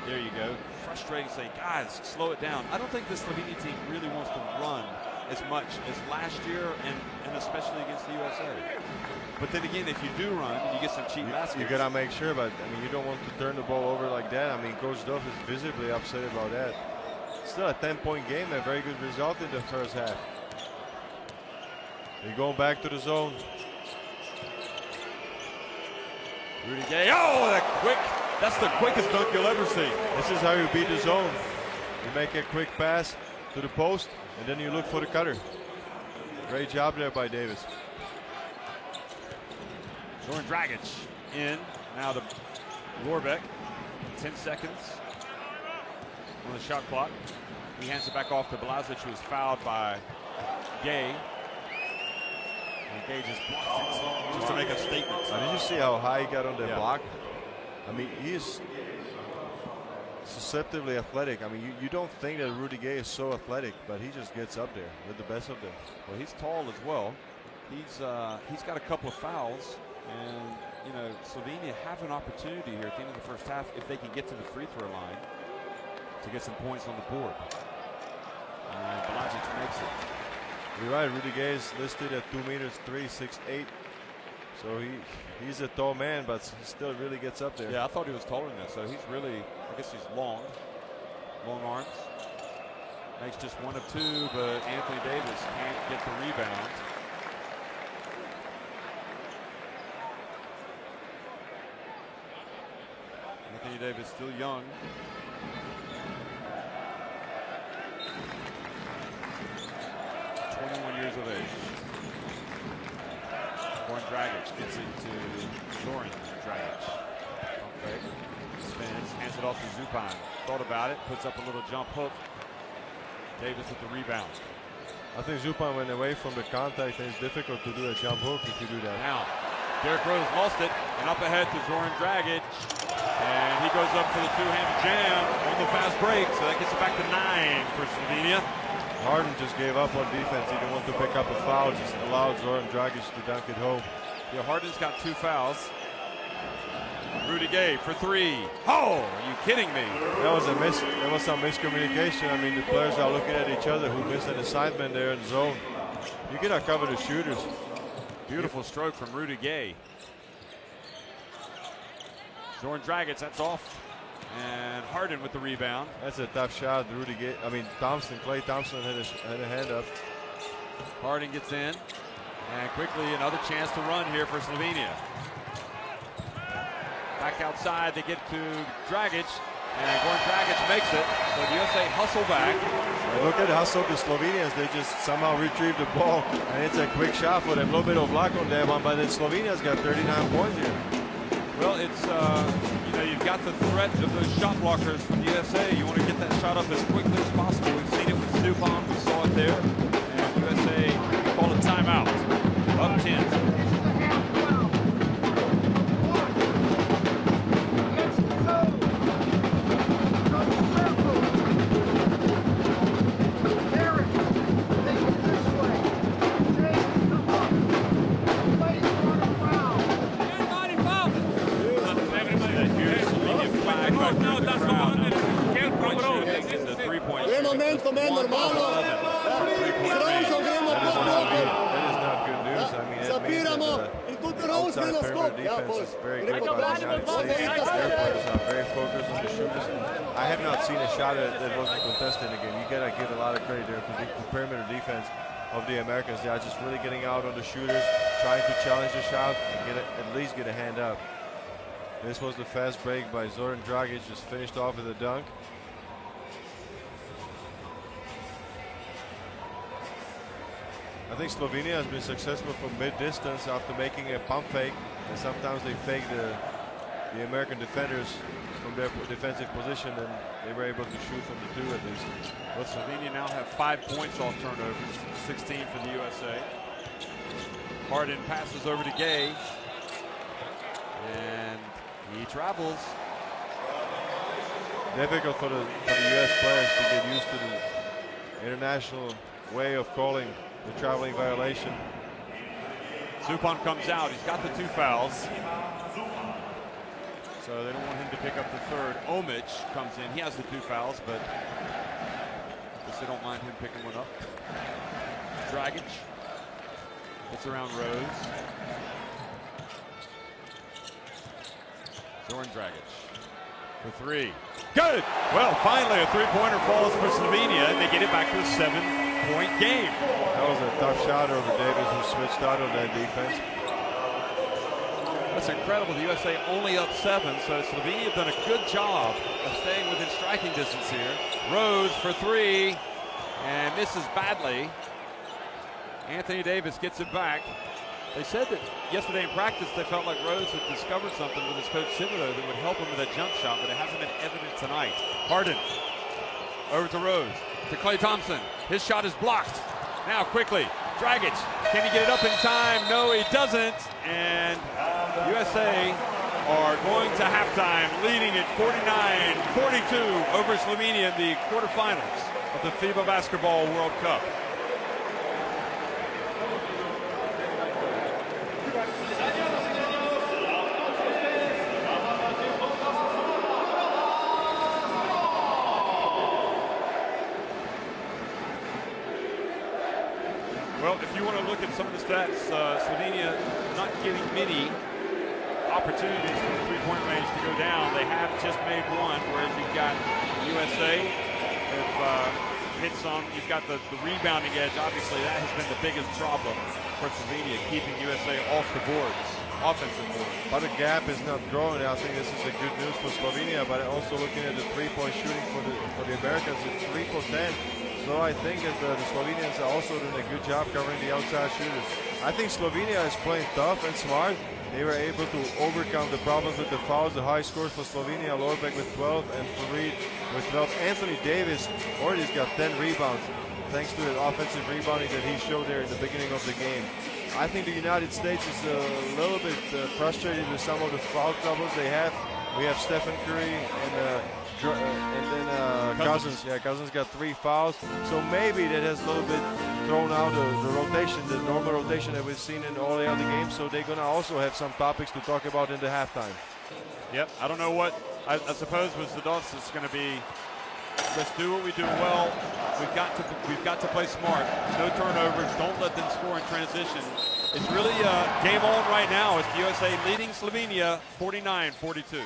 there you go, frustrating, saying, guys, slow it down. I don't think the Slovenia team really wants to run as much as last year, and especially against the USA. But then again, if you do run and you get some cheap baskets, you gotta make sure. But I mean, you don't want to turn the ball over like that. I mean, Coach Duff is visibly upset about that. Still a 10-point game, a very good result in the first half. They're going back to the zone. Rudy Gay, oh, that's the quickest dunk you'll ever see. This is how you beat the zone. You make a quick pass to the post, and then you look for the cutter. Great job there by Davis. Zoran Dragic in, now to Lorbeck. 10 seconds on the shot clock. He hands it back off to Blazic, who was fouled by Gay. And Gay just blocked it just to make a statement. Did you see how high he got on that block? I mean, he is susceptibly athletic. I mean, you don't think that Rudy Gay is so athletic, but he just gets up there with the best of them. Well, he's tall as well. He's got a couple of fouls, and you know, Slovenia have an opportunity here at the end of the first half if they can get to the free throw line to get some points on the board. And Blazic makes it. You're right, Rudy Gay is listed at 2 meters 3, 6'8". So he's a tall man, but he still really gets up there. Yeah, I thought he was taller than that. So he's really, I guess he's long arms. Makes just 1 of 2, but Anthony Davis can't get the rebound. Anthony Davis still young. Years of age. Zoran Dragic gets it to Zoran Dragic. Okay. Spins, hands it off to Zupan. Thought about it, puts up a little jump hook. Davis with the rebound. I think Zupan went away from the contact, and it's difficult to do a jump hook if you do that. Now, Derrick Rose lost it, and up ahead to Zoran Dragic. And he goes up for the two-handed jam on the fast break, so that gets it back to 9 for Slovenia. Harden just gave up on defense. He didn't want to pick up a foul, just allowed Zoran Dragic to dunk it home. Yeah, Harden's got 2 fouls. Rudy Gay for 3. Oh, are you kidding me? That was some miscommunication. I mean, the players are looking at each other. Who missed an assignment there in the zone? You cannot cover the shooters. Beautiful stroke from Rudy Gay. Zoran Dragic, that's off. And Harden with the rebound. That's a tough shot. Rudy Gay. I mean, Klay Thompson had a hand up. Harden gets in. And quickly another chance to run here for Slovenia. Back outside, they get to Dragic. And Zoran Dragic makes it. So the USA hustle back. And look at the hustle of the Slovenians. They just somehow retrieve the ball. And it's a quick shot for them. A little bit of luck on that one. But then Slovenia's got 39 points here. Well, it's, you know, you've got the threat of those shot blockers from the USA. You want to get that shot up as quickly as possible. We've seen it with Stupan. We saw it there. And USA called a timeout. Up 10. I have not seen a shot that wasn't contested again. You gotta give a lot of credit there to the perimeter defense of the Americans. They are just really getting out on the shooters, trying to challenge the shot, and at least get a hand up. This was the fast break by Zoran Dragic, just finished off with a dunk. I think Slovenia has been successful from mid-distance after making a pump fake, and sometimes they fake the American defenders from their defensive position, and they were able to shoot from the 2 at least. Well, Slovenia now have 5 points off turnovers, 16 for the USA. Harden passes over to Gay, and he travels. Difficult for the U.S. players to get used to the international way of calling the traveling violation. Zupan comes out. He's got the 2 fouls. So they don't want him to pick up the 3rd. Omic comes in. He has the 2 fouls, but the guess they don't mind him picking one up. Dragic. It's around Rose. Zoran Dragic for three. Good! Well, finally a three-pointer falls for Slovenia, and they get it back to a 7-point game. That was a tough shot over Davis, who switched out of that defense. That's incredible. The USA only up 7, so Slovenia have done a good job of staying within striking distance here. Rose for three, and misses badly. Anthony Davis gets it back. They said that yesterday in practice they felt like Rose had discovered something with his coach Thibodeau that would help him with a jump shot, but it hasn't been evident tonight. Harden over to Rose, to Klay Thompson. His shot is blocked. Now quickly, Dragic, can he get it up in time? No, he doesn't. And USA are going to halftime, leading at 49-42 over Slovenia in the quarterfinals of the FIBA Basketball World Cup. Well, if you want to look at some of the stats, Slovenia not getting many opportunities from the three-point range to go down. They have just made one, whereas you've got USA have hit some. You've got the rebounding edge. Obviously, that has been the biggest problem for Slovenia, keeping USA off the boards, offensive boards. But the gap is not growing. I think this is a good news for Slovenia, but also looking at the three-point shooting for the Americans, it's 3 for 10. So I think that the Slovenians are also doing a good job covering the outside shooters. I think Slovenia is playing tough and smart. They were able to overcome the problems with the fouls. The high scores for Slovenia, Lorbek with 12 and Farid with 12. Anthony Davis already has got 10 rebounds thanks to the offensive rebounding that he showed there in the beginning of the game. I think the United States is a little bit frustrated with some of the foul troubles they have. We have Stephen Curry and then Cousins. Yeah, Cousins got 3 fouls. So maybe that has a little bit thrown out the rotation, the normal rotation that we've seen in all the other games. So they're going to also have some topics to talk about in the halftime. Yep, I don't know what, I suppose was the DOS is going to be, let's do what we do well. We've got to play smart. No turnovers. Don't let them score in transition. It's really game on right now. It's the USA leading Slovenia 49-42.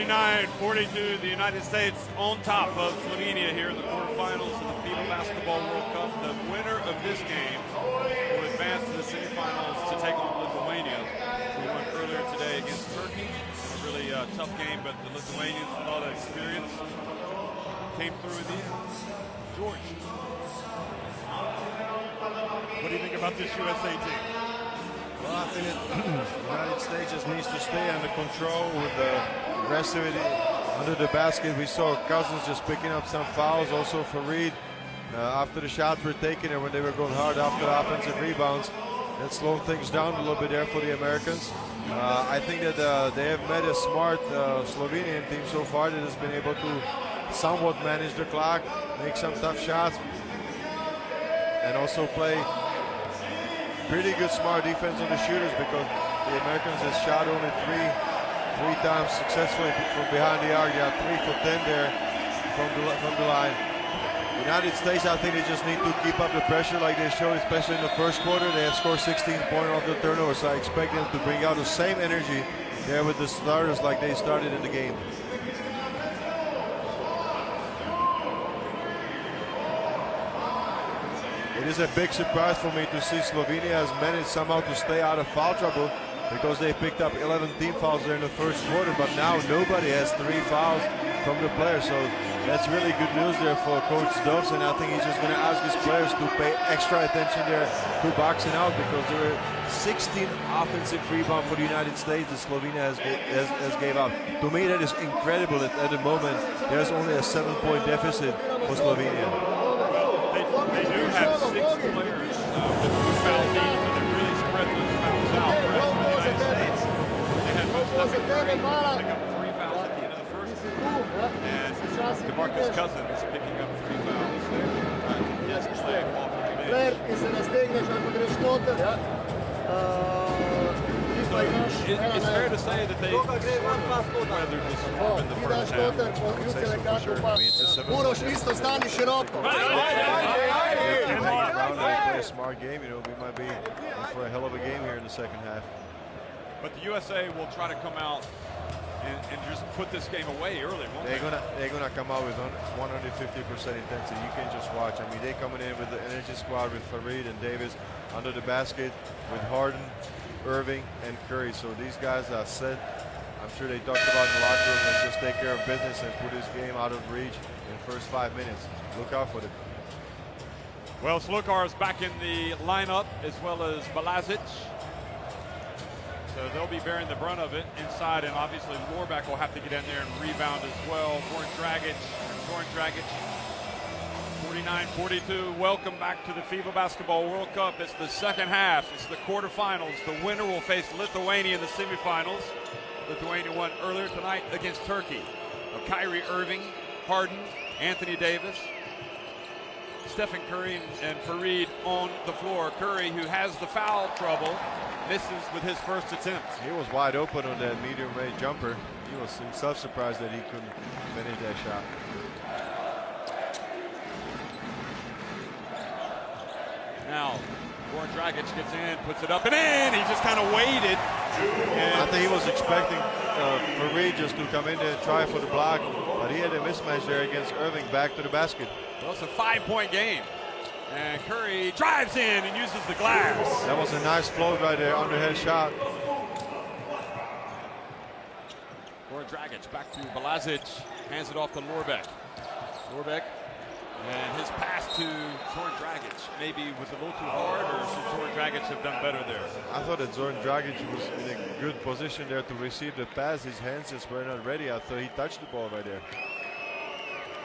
49-42, the United States on top of Slovenia here in the quarterfinals of the FIBA Basketball World Cup. The winner of this game will advance to the semifinals to take on Lithuania, who won earlier today against Turkey. A really tough game, but the Lithuanians, with all that experience, came through in the end. George, what do you think about this USA team? Well, I think the United States just needs to stay under control with the rest of it under the basket. We saw Cousins just picking up some fouls, also for Reed. After the shots were taken and when they were going hard after the offensive rebounds, that slowed things down a little bit there for the Americans. I think that they have met a smart Slovenian team so far that has been able to somewhat manage the clock, make some tough shots, and also play pretty good smart defense on the shooters, because the Americans have shot only three times successfully from behind the arc. They are 3 for 10 there from the line. United States, I think they just need to keep up the pressure like they showed, especially in the first quarter. They have scored 16 points off the turnover, so I expect them to bring out the same energy there with the starters like they started in the game. It is a big surprise for me to see Slovenia has managed somehow to stay out of foul trouble, because they picked up 11 team fouls there in the first quarter, but now nobody has 3 fouls from the players. So that's really good news there for Coach Doves, and I think he's just going to ask his players to pay extra attention there to boxing out, because there were 16 offensive rebounds for the United States that Slovenia has gave up. To me, that is incredible that at the moment there's only a 7-point deficit for Slovenia. They do have 6 players with 2 foul teams, and they really spread those fouls out. Whereas for the United States, they had most of it. Pick up 3 fouls at the end of the first, and DeMarcus Cousins picking up 3 fouls there. Yes, playing off of the bench. It's fair to say that they sort of weathered the storm in the first half. I would say so for sure. I mean, it's a 7-point deficit. Play a smart game, you know, we might be in for a hell of a game here in the second half. But the USA will try to come out and just put this game away early, won't they? They're gonna come out with 150% intensity. You can just watch. I mean, they're coming in with the energy squad with Farid and Davis under the basket, with Harden, Irving, and Curry. So these guys are set. I'm sure they talked about in the locker room and just take care of business and put this game out of reach in the first 5 minutes. Look out for it. Well, Slokar is back in the lineup, as well as Balazic. So they'll be bearing the brunt of it inside, and obviously Lorbeck will have to get in there and rebound as well. Zoran Dragic, 49-42. Welcome back to the FIBA Basketball World Cup. It's the second half. It's the quarterfinals. The winner will face Lithuania in the semifinals. Lithuania won earlier tonight against Turkey. Kyrie Irving, Harden, Anthony Davis, Stephen Curry, and Farid on the floor. Curry, who has the foul trouble, misses with his first attempt. He was wide open on that medium-range jumper. He was himself surprised that he couldn't finish that shot. Now, Zoran Dragic gets in, puts it up and in. He just kind of waited. I think he was expecting Farid just to come in there and try for the block, but he had a mismatch there against Irving back to the basket. Well, it's a 5-point game. And Curry drives in and uses the glass. That was a nice float right there, underhand shot. Zoran Dragic back to Balazic, hands it off to Lorbeck. Lorbeck, and his pass to Zoran Dragic maybe was a little too hard, or should Zoran Dragic have done better there? I thought that Zoran Dragic was in a good position there to receive the pass. His hands just were not ready. I thought he touched the ball right there.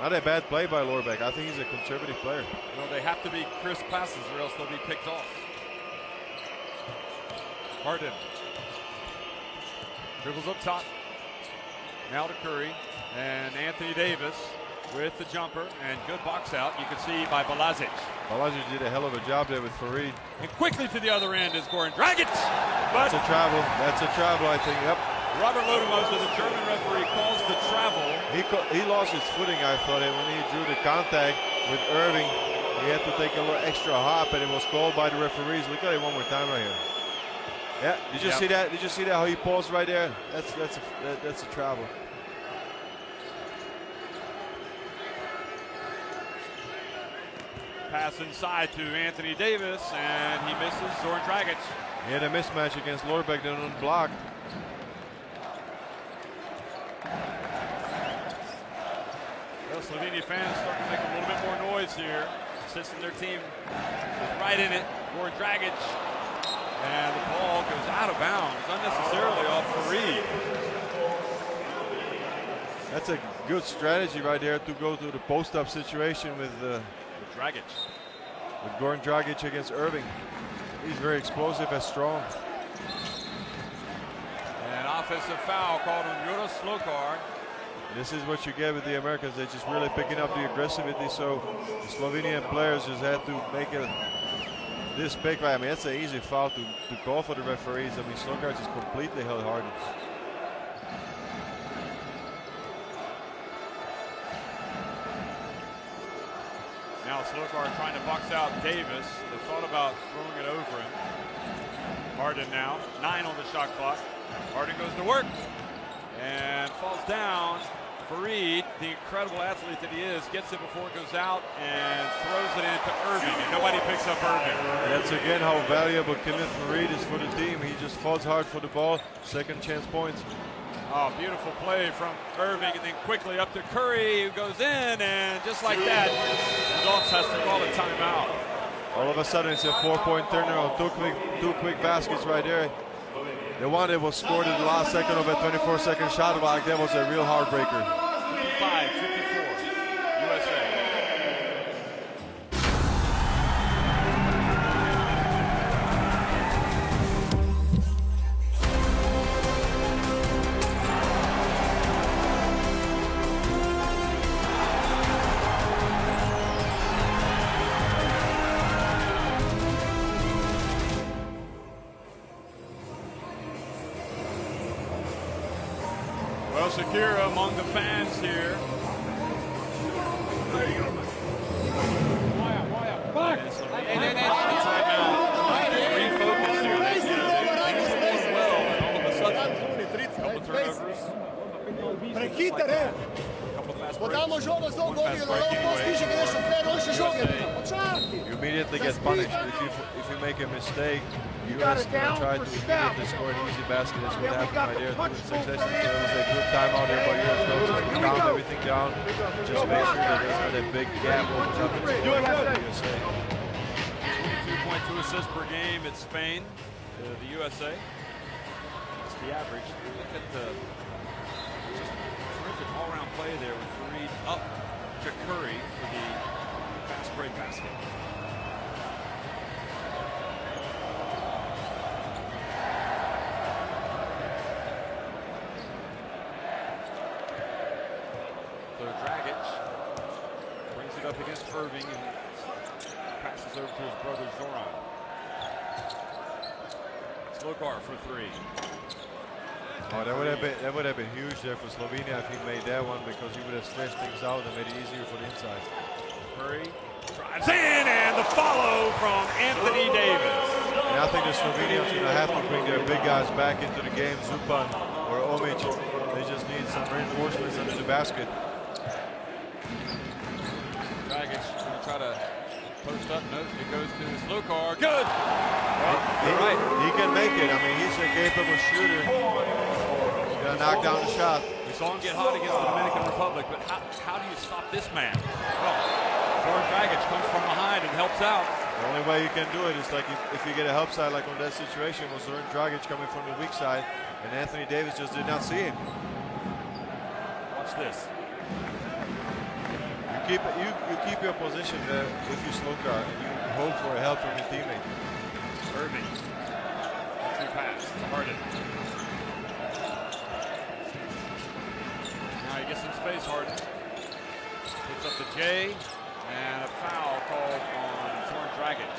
Not a bad play by Lorbeck. I think he's a conservative player. No, they have to be crisp passes or else they'll be picked off. Harden dribbles up top. Now to Curry and Anthony Davis with the jumper, and good box out. You can see by Balazic. Balazic did a hell of a job there with Farid. And quickly to the other end is Zoran Dragic. But that's a travel. That's a travel, I think. Yep. Robert Lodemoser, the German referee, calls the travel. He lost his footing, I thought, and when he drew the contact with Irving, he had to take a little extra hop, and it was called by the referees. Look at it one more time right here. Yeah, did you see that? Did you see that? How he paused right there? That's a travel. Pass inside to Anthony Davis, and he misses. Zoran Dragic. He had a mismatch against Lorbeck that on block. Well, Slovenia fans starting to make a little bit more noise here. Assisting their team is right in it. Zoran Dragic. And the ball goes out of bounds, unnecessarily off Farid. That's a good strategy right there to go to the post-up situation with Dragic. With Goran Dragic against Irving. He's very explosive and strong. An offensive foul called on Jura Slokar. This is what you get with the Americans. They're just really picking up the aggressivity. So the Slovenian players just had to make it this big. I mean, it's an easy foul to call for the referees. I mean, Slokar just completely held hardened. Now Slokar trying to box out Davis. They thought about throwing it over him. Harden now, 9 on the shot clock. Harden goes to work and falls down. Farid, the incredible athlete that he is, gets it before it goes out and throws it into Irving, and nobody picks up Irving. That's again how valuable Kenneth Farid is for the team. He just falls hard for the ball. Second chance points. Oh, beautiful play from Irving, and then quickly up to Curry, who goes in, and just like that, Dolphs has to call a timeout. All of a sudden, it's a 4-point turnaround. Two quick baskets right there. The one that was scored in the last second of a 24-second shot clock, that was a real heartbreaker. 55-54, USA. Well, Shakira among the fans here. Refocus here. Things are going well, and all of a sudden, a couple turnovers. Podamo žogo zelo dolgo, da stiže ga nešto pre, on še žoge. Počakaj. You immediately get punished. If you make a mistake, you are try to immediately score an easy basket. That's what happened right there. Two in succession. So it was a good timeout there by US. Just calm everything down. Just make sure that there's not a big gap opens up in the USA. 22.2 assists per game at Spain, the USA. That's the average. Look at the terrific all-around play there with Farid up to Curry for the fast break basket. So Dragic brings it up against Irving and passes over to his brother Zoran. Slokar for 3. Oh, that would have been huge there for Slovenia if he made that one, because he would have stretched things out and made it easier for the inside. Curry drives in, and the follow from Anthony Davis. And I think the Slovenians are going to have to bring their big guys back into the game. Zupan or Omic, they just need some reinforcements under the basket. Dragic going to try to post up. No, it goes to Slokar. Good. Well, you're right. He can make it. I mean, he's a capable shooter. He's going to knock down the shot. We saw him get hot against the Dominican Republic, but how do you stop this man? Well, Zoran Dragic comes from behind and helps out. The only way you can do it is like if you get a help side, like on that situation was Zoran Dragic coming from the weak side, and Anthony Davis just did not see him. Watch this. You keep your position there if you Slokar, and you hope for a help from your teammate. Irving. 2 pass to Harden. Now he gets some space, Harden. Puts up the J, and a foul called on Zoran Dragic.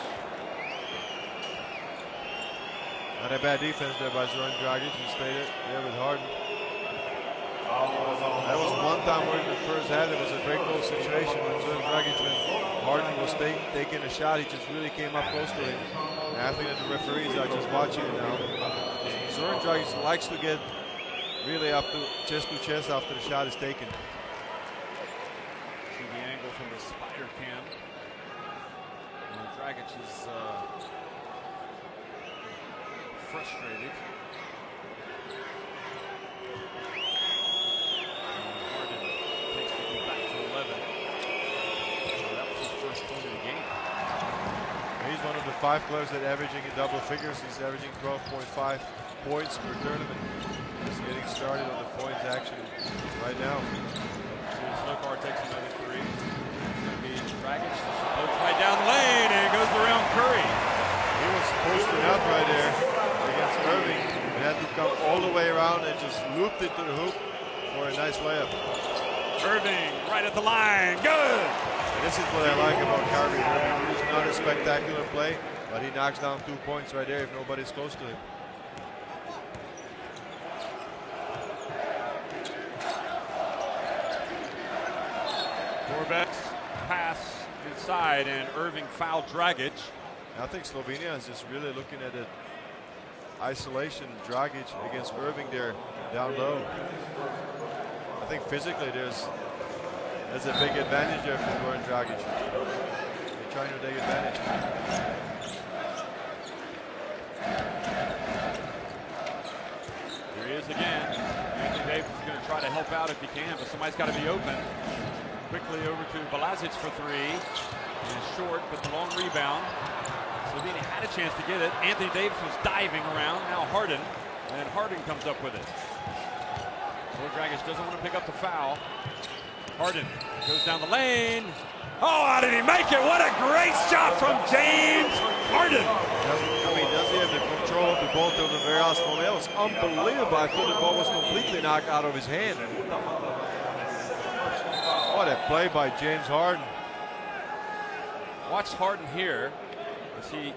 Not a bad defense there by Zoran Dragic. He stayed there with Harden. That was one time where in the first half it was a very close situation when Zoran Dragic, when Harden was taking a shot, he just really came up close to him. And I think that the referees are just watching it now. Zoran Dragic likes to get really up to chest after the shot is taken. See the angle from the spider cam. Dragic is frustrated. Harden takes the lead back to 11. So that was his first point of the game. He's one of the 5 players that averaging in double figures. He's averaging 12.5 points per tournament. He's getting started on the points action right now. Slokar takes another 3. It's going to be Dragic. Floats right down the lane, and it goes around Curry. He was posting up right there against Irving. He had to come all the way around and just looped it to the hoop for a nice layup. Irving right at the line. Good! And this is what I like about Kyrie Irving. He's not a spectacular play, but he knocks down 2 points right there if nobody's close to him. Vorbeck's pass inside, and Irving fouled Dragic. I think Slovenia is just really looking at it. Isolation, Dragic against Irving there down low. I think physically there's a big advantage there for Goran Dragic. They're trying to take advantage. Here he is again. Anthony Davis is going to try to help out if he can, but somebody's got to be open. Quickly over to Balazic for 3. He's short, but the long rebound. Slovenia had a chance to get it. Anthony Davis was diving around. Now Harden, and Harden comes up with it. Dragic doesn't want to pick up the foul. Harden goes down the lane. Oh, how did he make it? What a great shot from James Harden. I mean, does he have the control of the ball till the very last moment? That was unbelievable. I thought the ball was completely knocked out of his hand. What a play by James Harden. Watch Harden here as he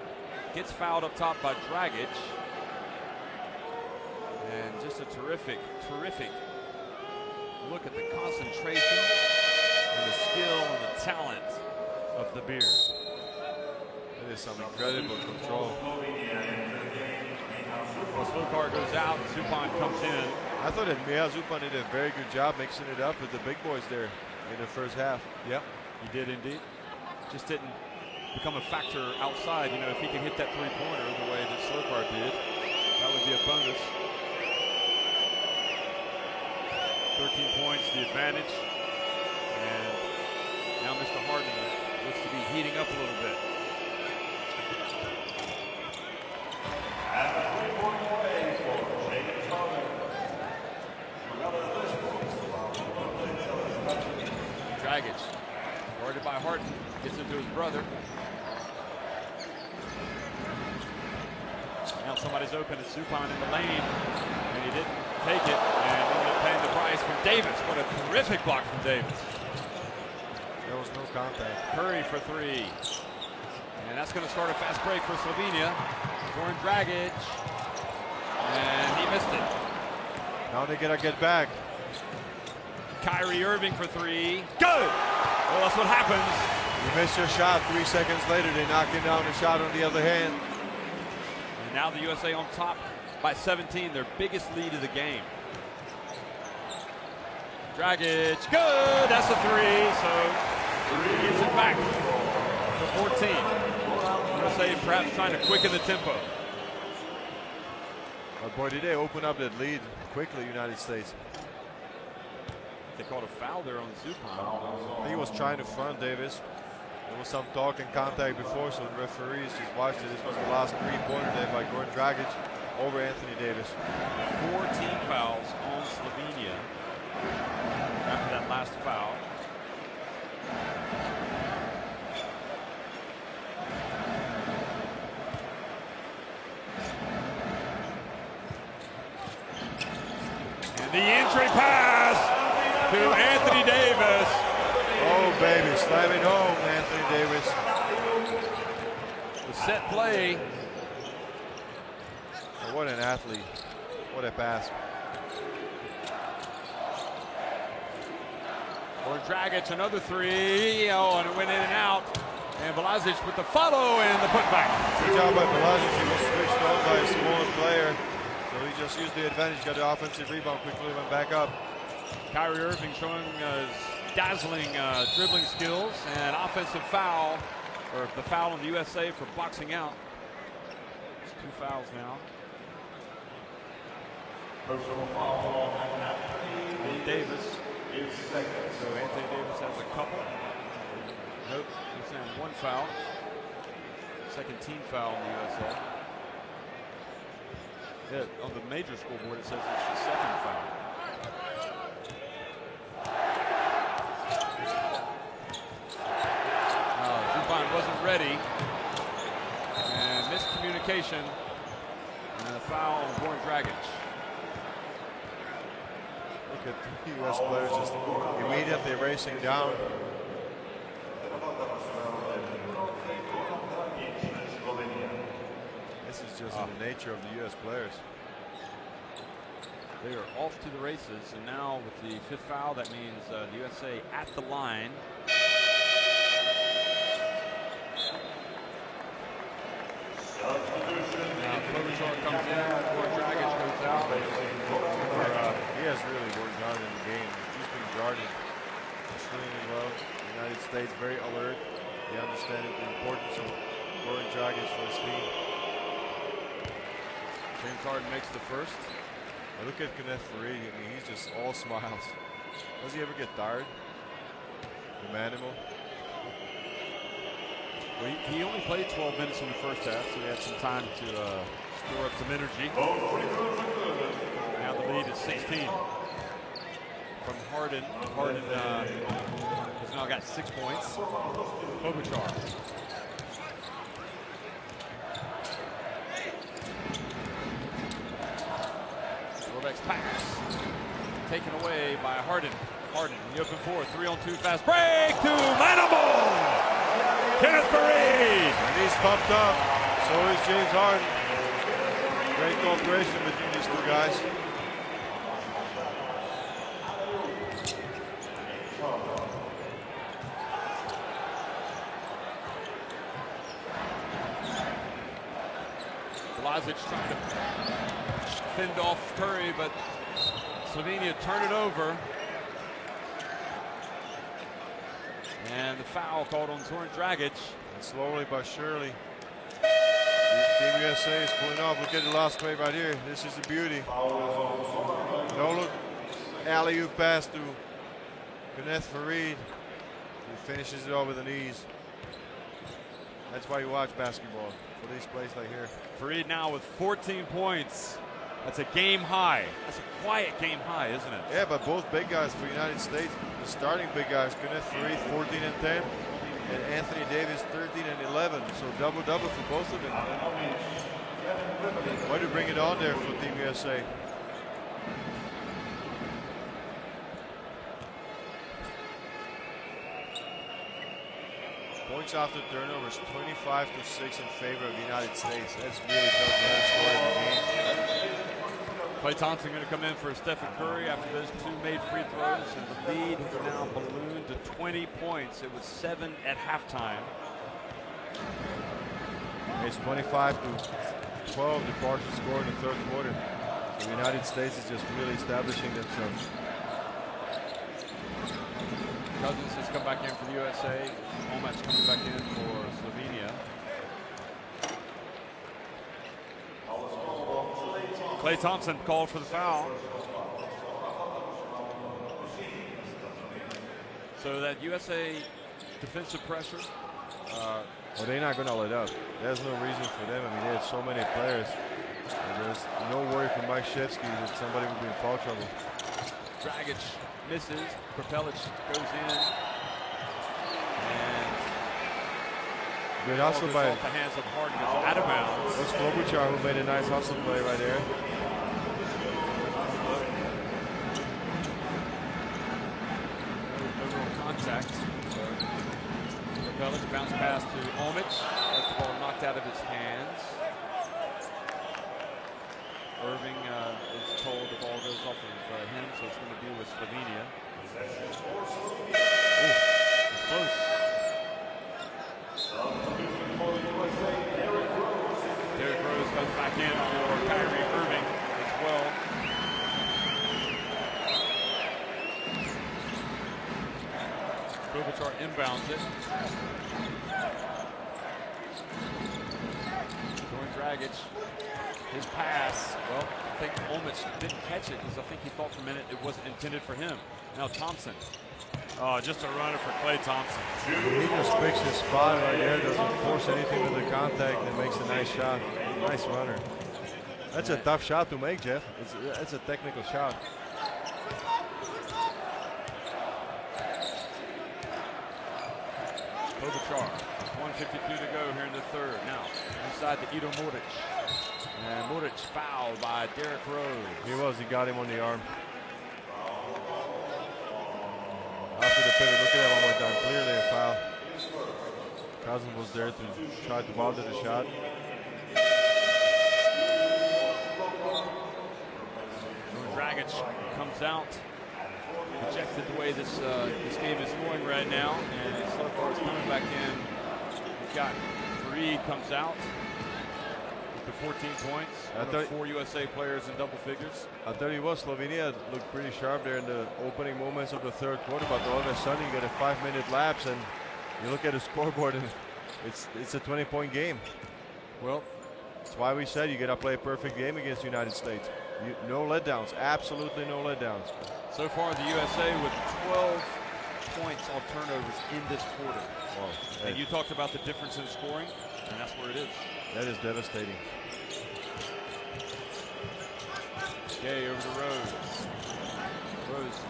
gets fouled up top by Dragic. And just a terrific look at the concentration and the skill and the talent of the Beard. It is some incredible control. Well, Slokar goes out and Zupan comes in. I thought that Zupan did a very good job mixing it up with the big boys there in the first half. Yep, he did indeed. Just didn't become a factor outside. You know, if he can hit that 3-pointer the way that Slokar did, that would be a bonus. 13 points, the advantage. And now Mr. Harden looks to be heating up a little bit. Dragic, guarded by Harden, gets into his brother. Now somebody's open at Zupan in the lane, and he didn't take it, and ended up paying the price from Davis. What a terrific block from Davis. There was no contact. Curry for 3. And that's going to start a fast break for Slovenia. Goran Dragic, and he missed it. Now they gotta get back. Kyrie Irving for 3. Good! Well, that's what happens. You missed your shot. 3 seconds later, they knock him down the shot on the other hand. And now the USA on top by 17, their biggest lead of the game. Dragic, good! That's a 3, so he gets it back for 14. USA perhaps trying to quicken the tempo. But boy, did they open up that lead quickly, United States. They called a foul there on Zupan. He was trying to front Davis. There was some talk and contact before, so the referees just watched it. This was the last 3-pointer there by Goran Dragic over Anthony Davis. 4 team fouls on Slovenia after that last foul. And the entry pass to Anthony Davis. Oh, baby, slam it home, Anthony Davis. The set play. Oh, what an athlete. What a pass. Or Dragic, another 3. Oh, and it went in and out. And Balazic with the follow and the putback. Good job by Balazic. He was switched on by a smaller player. So he just used the advantage, got the offensive rebound, quickly went back up. Kyrie Irving showing his dazzling dribbling skills, and offensive foul or the foul on the USA for boxing out. It's 2 fouls now. And Davis. So Anthony Davis has a couple. Nope, he's saying 1 foul. Second team foul on the USA. Yeah, on the major scoreboard it says it's the 2nd foul. Zupan wasn't ready. And miscommunication. And a foul on Goran Dragic. Look at the U.S. players just immediately racing down. This is just in the nature of the U.S. players. They are off to the races, and now with the 5th foul, that means the USA at the line. Now Klobuchar comes in, Goran Dragic goes out. He has really worked hard in the game. He's been guarded extremely well. The United States very alert. They understand the importance of Goran Dragic for his team. James Harden makes the first. Now look at Kenneth Faried. I mean, he's just all smiles. Does he ever get tired? The manimal. Well, he only played 12 minutes in the first half, so he had some time to store up some energy. Now the lead is 16 from Harden. Harden has now got 6 points. Klobuchar. Robeck's pass taken away by Harden. Harden, the open 4, 3-on-2 fast break to Manimal. Kenneth Faried. And he's pumped up. So is James Harden. Great cooperation between these 2 guys. Blazic trying to fend off Curry, but Slovenia turned it over. And the foul called on Goran Dragic. And slowly but surely, Team USA is pulling off. Look at the last play right here. This is the beauty. No look, alley-oop pass to Kenneth Faried. He finishes it over the knees. That's why you watch basketball, for these plays like here. Faried now with 14 points. That's a game high. That's a quiet game high, isn't it? Yeah, but both big guys for the United States, the starting big guys, Kenneth Faried 14 and 10, and Anthony Davis 13 and 11. So double-double for both of them. Way to bring it on there for Team USA. Points after turnovers, 25-6 in favor of the United States. That's really tells the whole story of the game. Klay Thompson going to come in for Stephen Curry after those 2 made free throws, and the lead has now ballooned to 20 points. It was 7 at halftime. It's 25-12, the partial score in the 3rd quarter. So the United States is just really establishing themselves. Cousins has come back in for the USA. Omet's coming back in for Slovenia. Klay Thompson called for the foul. So that USA defensive pressure. Well, they're not going to let up. There's no reason for them. I mean, they have so many players. And there's no worry from Mike Shevsky that somebody will be in foul trouble. Dragic misses. Prepelic goes in. And good hustle by off the hands of Harden. It's out of bounds. That's Klobuchar who made a nice hustle play right there. No real contact. Prepelic bounce pass to Omet. That's the ball knocked out of his hands. Irving is told the ball goes off of him, so it's going to be with Slovenia. Ooh, it's close. Derrick Rose comes back in for Kyrie Irving as well. Klobuchar inbounds it. Dragic. His pass, well, I think Omich didn't catch it because I think he thought for a minute it wasn't intended for him. Now Thompson. Oh, just a runner for Klay Thompson. He just picks his spot right there, doesn't force anything with the contact, and makes a nice shot. Nice runner. That's a tough shot to make, Jeff. It's a technical shot. Klobuchar, 1:52 to go here in the third. Now, inside to Ido Muric. And Muric fouled by Derrick Rose. He got him on the arm. After the pivot, look at that one more time. Clearly a foul. Cousins was there to try to bother the shot. Dragic comes out. Projected the way this game is going right now, and Slokar's coming back in. We've got Fareed comes out with the 14 points. One of 4 USA players in double figures. I'll tell you what, Slovenia looked pretty sharp there in the opening moments of the third quarter, but all of a sudden you get a 5-minute lapse, and you look at the scoreboard, and it's a 20-point game. Well, that's why we said you got to play a perfect game against the United States. No letdowns, absolutely no letdowns. So far, the USA with 12 points off turnovers in this quarter. Wow. And you talked about the difference in scoring, and that's where it is. That is devastating. Gay over to Rose. Rose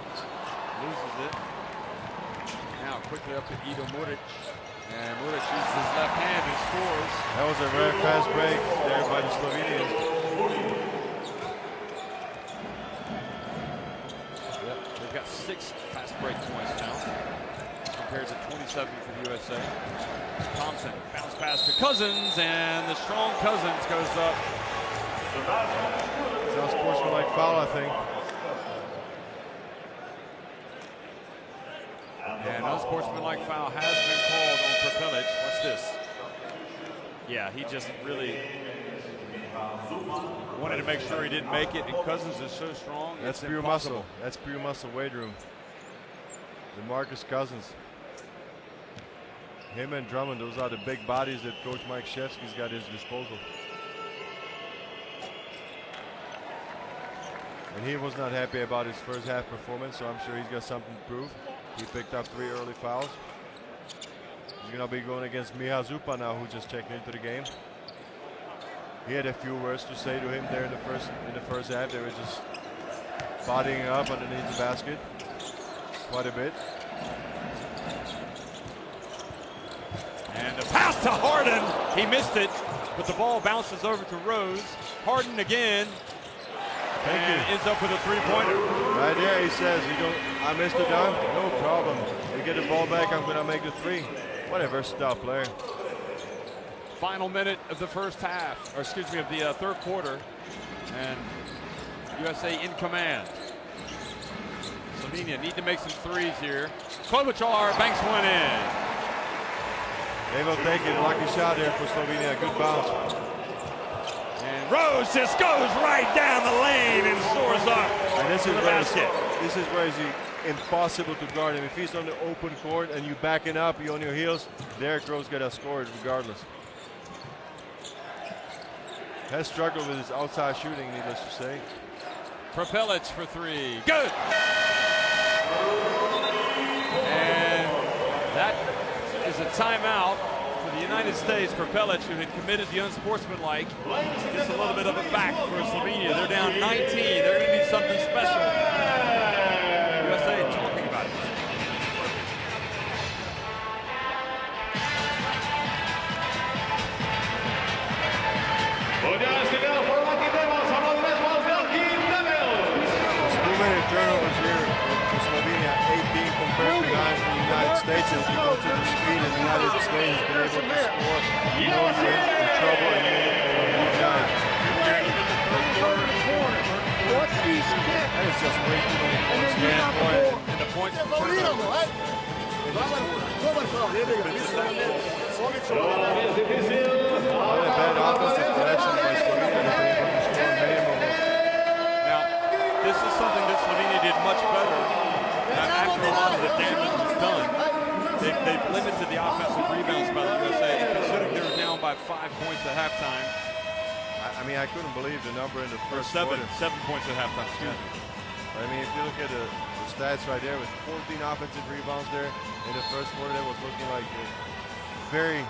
loses it. Now quickly up to Ido Muric. And Muric uses his left hand and scores. That was a very fast break there by the Slovenians. They've got 6 fast break points now, compared to 27 for the USA. Thompson, bounce pass to Cousins, and the strong Cousins goes up. It's not sportsmanlike foul, I think. And unsportsmanlike foul has been called on Prepelic. Watch this. Yeah, he just really wanted to make sure he didn't make it, and Cousins is so strong. That's pure impossible. muscle. That's pure muscle weight room. DeMarcus Cousins. Him and Drummond, those are the big bodies that Coach Mike Krzyzewski's got at his disposal. And he was not happy about his first half performance, so I'm sure he's got something to prove. He picked up 3 early fouls. He's going to be going against Miha Zupa now, who just checked into the game. He had a few words to say to him there in the first half. They were just bodying up underneath the basket quite a bit. And the pass to Harden. He missed it, but the ball bounces over to Rose. Harden again. And ends up with a 3-pointer. Right there, he says, I missed the dunk. No problem. You get the ball back, I'm going to make the 3. What a versatile player. Final minute of the first half, or excuse me, of the third quarter, and USA in command. Slovenia need to make some threes here. Klobuchar banks one in. They will take it. Lucky shot there for Slovenia. Good bounce. And Rose just goes right down the lane and soars up And this to is the where basket. This is where it's impossible to guard him. If he's on the open court and you backing up, you're on your heels, Derrick Rose got to score it regardless. Has struggled with his outside shooting, needless to say. Prepelic for 3. Good! And that is a timeout for the United States. Prepelic, who had committed the unsportsmanlike, gets a little bit of it back for Slovenia. They're down 19. They're going to need something special. USA talking about it. Turnovers here for Slovenia, 18 compared to 9 for the United States. If you go to the speed of the United States, has been able to score, you know you're in trouble and you're down. That is just way too many points. And the points for turnovers. What a bad offensive possession by Slovenia. This is something that Slovenia did much better after a lot of the damage was done. They've limited the offensive rebounds by the USA. Considering they were down by 5 points at halftime, I mean, I couldn't believe the number in the first Seven quarter. points at halftime. Excuse me. I mean, if you look at the stats right there with 14 offensive rebounds there in the first quarter, that was looking like a very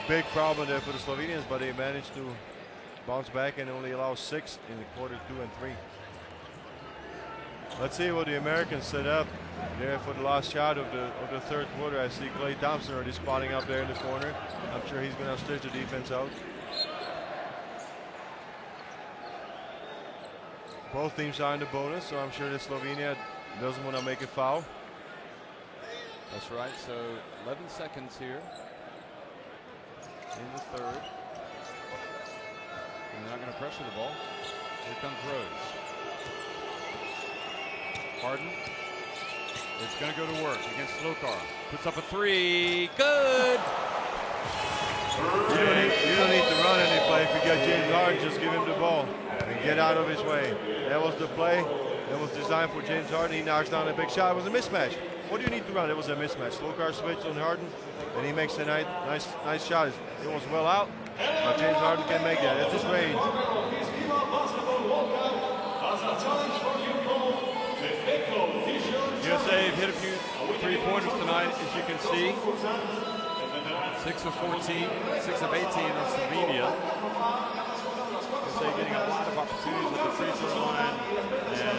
big problem there for the Slovenians, but they managed to bounce back and only allow 6 in the quarter 2 and 3. Let's see what the Americans set up there for the last shot of the third quarter. I see Klay Thompson already spotting up there in the corner. I'm sure he's going to stretch the defense out. Both teams are in the bonus, so I'm sure that Slovenia doesn't want to make a foul. That's right. So 11 seconds here in the third. And they're not going to pressure the ball. Here comes Rose. Harden. It's going to go to work against Slokar. Puts up a 3. Good. You don't need to run any play. If you got James Harden, just give him the ball and get out of his way. That was the play that was designed for James Harden. He knocks down a big shot. It was a mismatch. What do you need to run? It was a mismatch. Slokar switched on Harden, and he makes a nice shot. It was well out, but James Harden can make that. That's his range. USA have hit a few three-pointers tonight, as you can see. 6 of 14, 6 of 18 on Slovenia. USA getting a lot of opportunities at the free throw line, and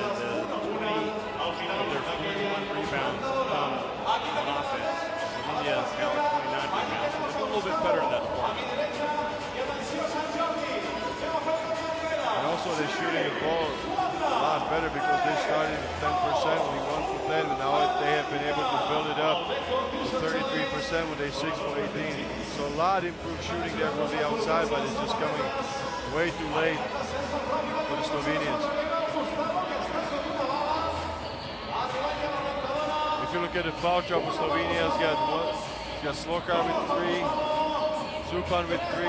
20 of their 41 rebounds come on offense. Slovenia now at 29 rebounds, so they're a little bit better in that department. And also they're shooting the ball a lot better because they started at 10%, only 1 for 10, but now they have been able to build it up to 33% when they 6 for 18. So a lot improved shooting there from the outside, but it's just coming way too late for the Slovenians. If you look at the foul trouble, Slovenia's got Slokar with 3, Zupan with 3,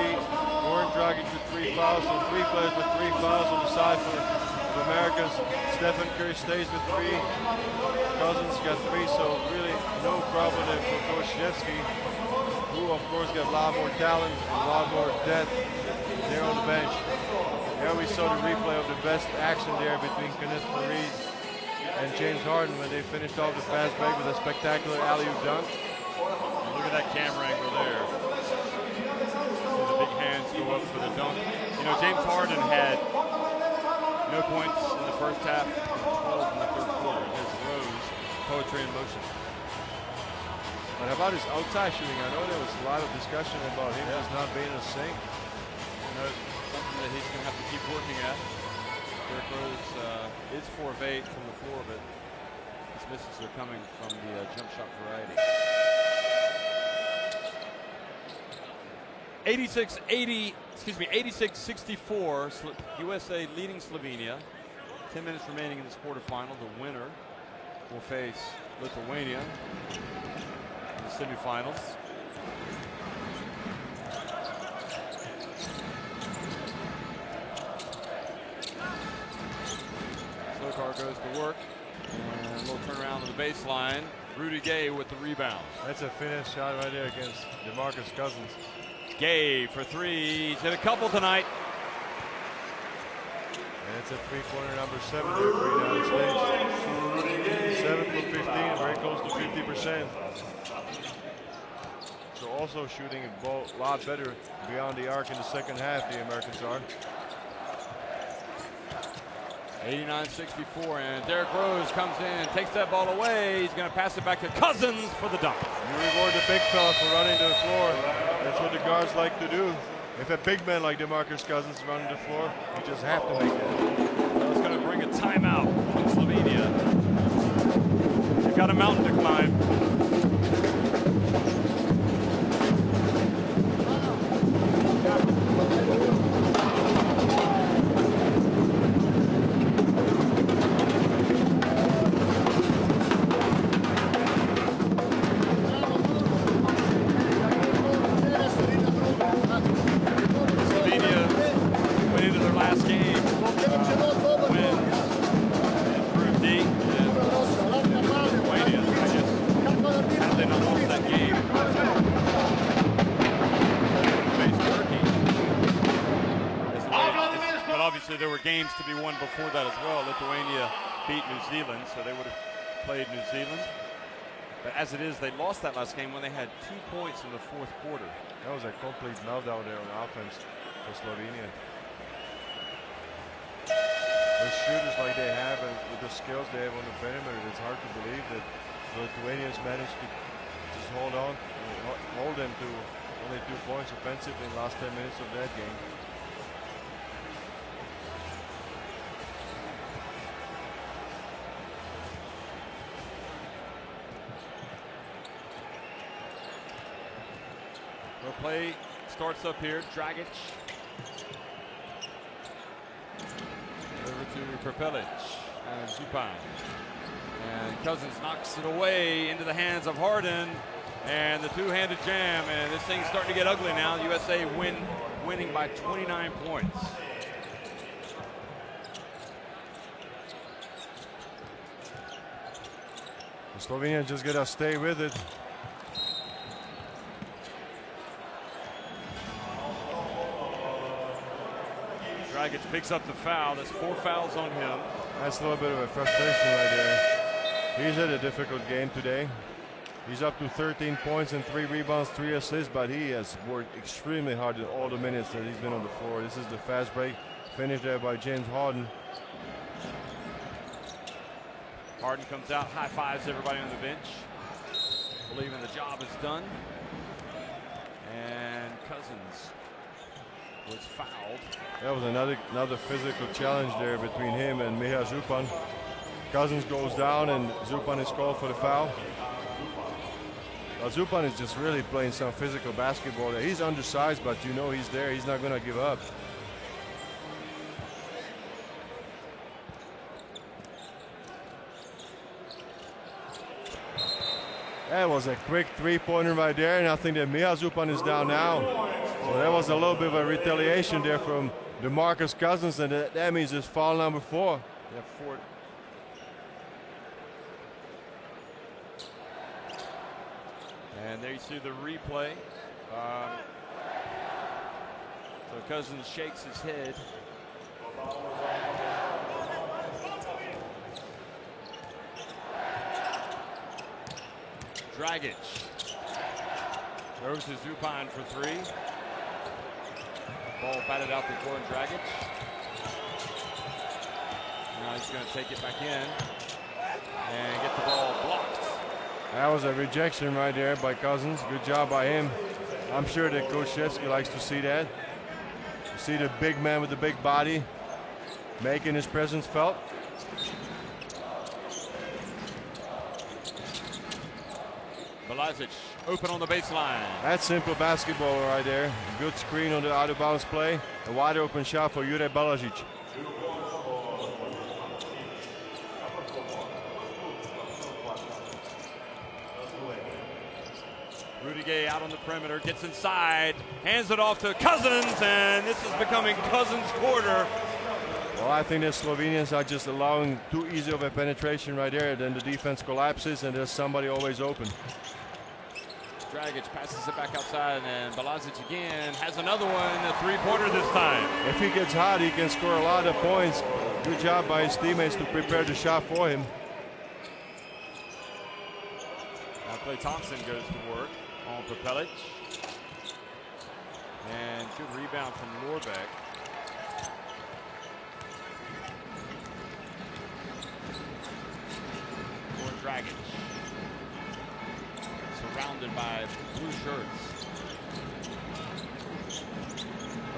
Goran Dragic with 3 fouls, so 3 players with 3 fouls on the side for the Americans. Stephen Curry stays with 3, Cousins got 3, so really no problem there for Coach Shevsky, who of course got a lot more talent and a lot more depth there on the bench. There we saw the replay of the best action there between Kenneth Farid and James Harden when they finished off the fast break with a spectacular alley-oop dunk. Look at that camera angle there. See the big hands go up for the dunk. You know, James Harden had no points in the first half and 12 in the third quarter. There's Rose, poetry in motion. But how about his outside shooting? I know there was a lot of discussion about him just not being a sink. You know, something that he's going to have to keep working at. Derrick Rose is 4 of 8 from the floor, but his misses are coming from the jump shot variety. 86-64, USA leading Slovenia. 10 minutes remaining in this quarterfinal. The winner will face Lithuania in the semifinals. Slokar goes to work, and a little turnaround to the baseline. Rudy Gay with the rebound. That's a finish shot right there against DeMarcus Cousins. Gay for 3. He's hit a couple tonight. And it's a three-pointer number 7 there for the United States. 7 for 15, very close to 50%. So also shooting the ball a lot better beyond the arc in the second half, the Americans are. 89-64, and Derrick Rose comes in and takes that ball away. He's going to pass it back to Cousins for the dunk. You reward the big fella for running to the floor. That's what the guards like to do. If a big man like DeMarcus Cousins is running the floor, you just have to make it. Well, it's going to bring a timeout from Slovenia. They've got a mountain to climb. obviously there were games to be won before that as well. Lithuania beat New Zealand, so they would have played New Zealand. But as it is, they lost that last game when they had 2 points in the fourth quarter. That was a complete meltdown there on offense for Slovenia. The shooters like they have and with the skills they have on the perimeter, it's hard to believe that Lithuanians managed to just hold on, hold them to only 2 points offensively in the last 10 minutes of that game. The play starts up here. Dragic. Over to Prepelic and Zupan. And Cousins knocks it away into the hands of Harden. And the two-handed jam. And this thing's starting to get ugly now. The USA winning by 29 points. The Slovenians just gotta stay with it. Dragic picks up the foul. There's 4 fouls on him. That's a little bit of a frustration right there. He's had a difficult game today. He's up to 13 points and 3 rebounds, 3 assists, but he has worked extremely hard in all the minutes that he's been on the floor. This is the fast break finish there by James Harden. Harden comes out, high fives everybody on the bench, believing the job is done. And Cousins was fouled. That was another physical challenge there between him and Miha Zupan. Cousins goes down and Zupan is called for the foul. Zupan is just really playing some physical basketball there. He's undersized, but you know he's there. He's not going to give up. That was a quick three-pointer right there, and I think that Miha Zupan is down now. So that was a little bit of a retaliation there from DeMarcus Cousins, and that means it's foul number 4. Yeah, 4. And there you see the replay. So Cousins shakes his head. Dragic. Throws to Zupan for 3. Ball batted out before Dragic. Now he's going to take it back in and get the ball blocked. That was a rejection right there by Cousins. Good job by him. I'm sure that Coach Shevsky likes to see that. You see the big man with the big body making his presence felt. Balazic open on the baseline. That's simple basketball right there. Good screen on the out of bounds play. A wide open shot for Jure Balazic. Rudiger out on the perimeter, gets inside, hands it off to Cousins, and this is becoming Cousins' quarter. Well, I think the Slovenians are just allowing too easy of a penetration right there. Then the defense collapses and there's somebody always open. Dragic passes it back outside, and Balazic again has another one, a three-pointer this time. If he gets hot, he can score a lot of points. Good job by his teammates to prepare the shot for him. Now Klay Thompson goes to work on Prepelic. And good rebound from Lorbeck. For Dragic. Surrounded by blue shirts.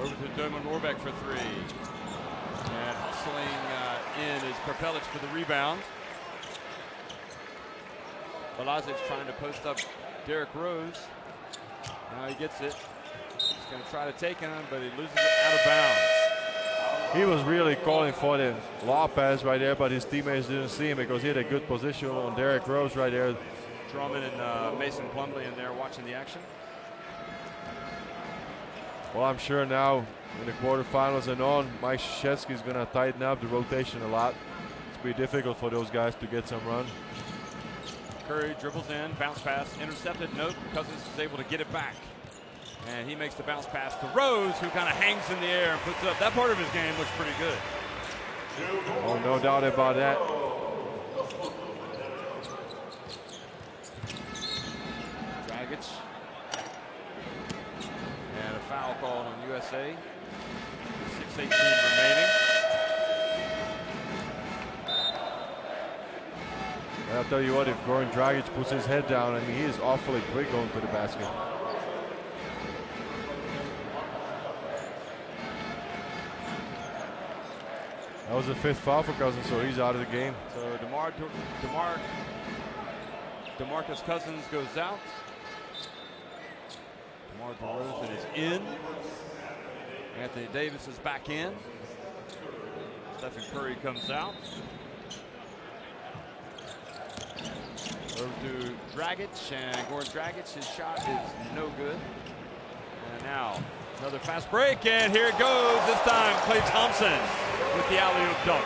Over to Doman Lorbeck for 3. And hustling in is Prepelic for the rebound. Balazic trying to post up Derrick Rose. Now he gets it. He's going to try to take him, but he loses it out of bounds. He was really calling for the law pass right there, but his teammates didn't see him because he had a good position on Derrick Rose right there. Drummond and Mason Plumlee in there watching the action. Well, I'm sure now in the quarterfinals and on, Mike Krzyzewski is going to tighten up the rotation a lot. It's going to be difficult for those guys to get some run. Curry dribbles in, bounce pass, intercepted. Nope, Cousins is able to get it back. And he makes the bounce pass to Rose, who kind of hangs in the air and puts it up. That part of his game looks pretty good. Oh, no doubt about that. Dragic. And a foul called on USA. 6:18 remaining. And I'll tell you what, if Goran Dragic puts his head down, I mean, he is awfully quick going to the basket. That was the 5th foul for Cousins, so he's out of the game. So DeMarcus Cousins goes out. DeMar DeRozan is in. Anthony Davis is back in. Stephen Curry comes out. Over to Dragic, and Goran Dragic, his shot is no good. And now another fast break, and here it goes. This time Klay Thompson with the alley-oop dunk.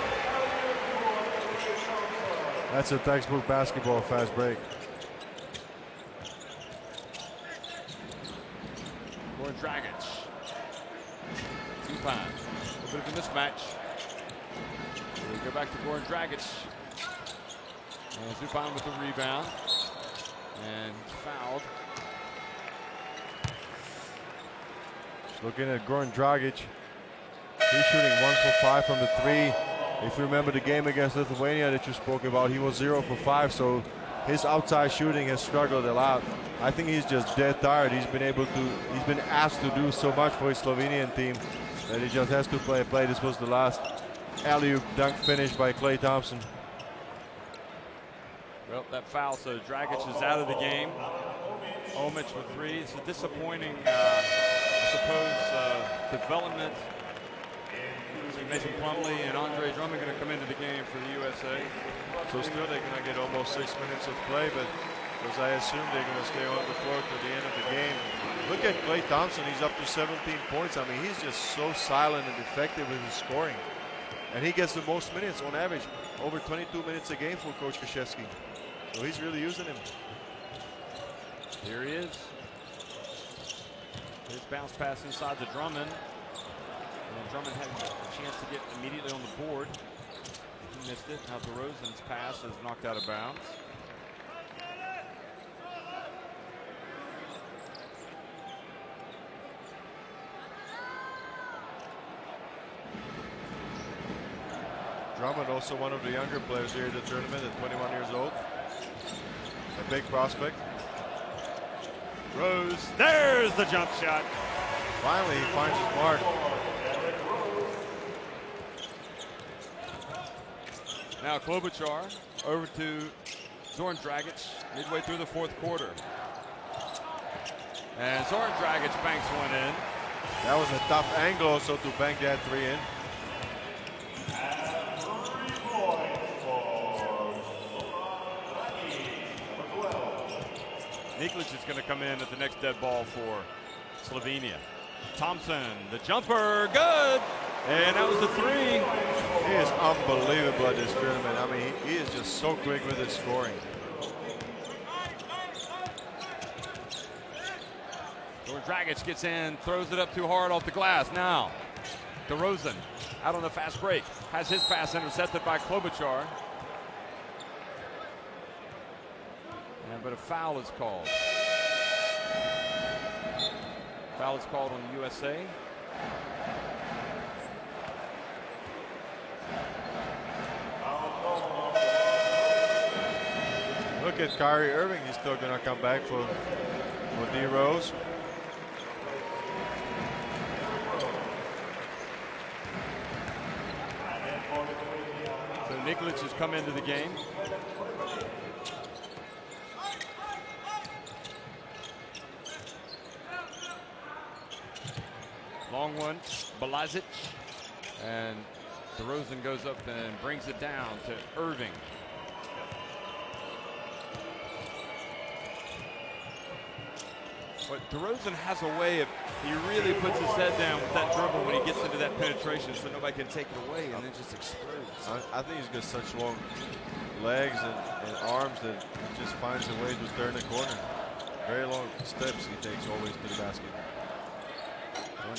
That's a textbook basketball fast break. Goran Dragic. Zupan. A little bit of a mismatch. We go back to Goran Dragic. And Zupan with the rebound. And fouled. Looking at Goran Dragic. He's shooting 1 for 5 from the 3. If you remember the game against Lithuania that you spoke about, he was 0 for 5, so his outside shooting has struggled a lot. I think he's just dead tired. He's been asked to do so much for his Slovenian team that he just has to play. This was the last alley-oop dunk finish by Klay Thompson. Well, that foul, so Dragic is out of the game. Omic with 3. It's a disappointing, I suppose, development. Mason Plumlee and Andre Drummond going to come into the game for the USA. So still they're going to get almost 6 minutes of play, but because I assume they're going to stay on the floor to the end of the game. Look at Klay Thompson. He's up to 17 points. I mean, he's just so silent and effective with his scoring. And he gets the most minutes on average, over 22 minutes a game for Coach Krzyzewski. So he's really using him. Here he is. His bounce pass inside the Drummond. And Drummond had a chance to get immediately on the board. He missed it. Now DeRozan's pass is knocked out of bounds. Drummond, also one of the younger players here at the tournament at 21 years old. A big prospect. Rose, there's the jump shot. Finally, he finds his mark. Now Klobuchar over to Zoran Dragic midway through the 4th quarter. And Zoran Dragic banks one in. That was a tough angle also to bank that 3 in. Nikolic is going to come in at the next dead ball for Slovenia. Thompson, the jumper, good! And that was the 3. He is unbelievable at this tournament. I mean, he is just so quick with his scoring. Goran Dragic gets in, throws it up too hard off the glass. Now, DeRozan out on the fast break. Has his pass intercepted by Klobuchar. But a foul is called. Foul is called on the USA. Look at Kyrie Irving. He's still going to come back for D Rose. So Nikolic has come into the game. Long one, Balazic, and DeRozan goes up and brings it down to Irving. But DeRozan has a way of, he really puts his head down with that dribble when he gets into that penetration so nobody can take it away and then just explodes. I think he's got such long legs and arms that he just finds a way to turn the corner. Very long steps he takes always to the basket.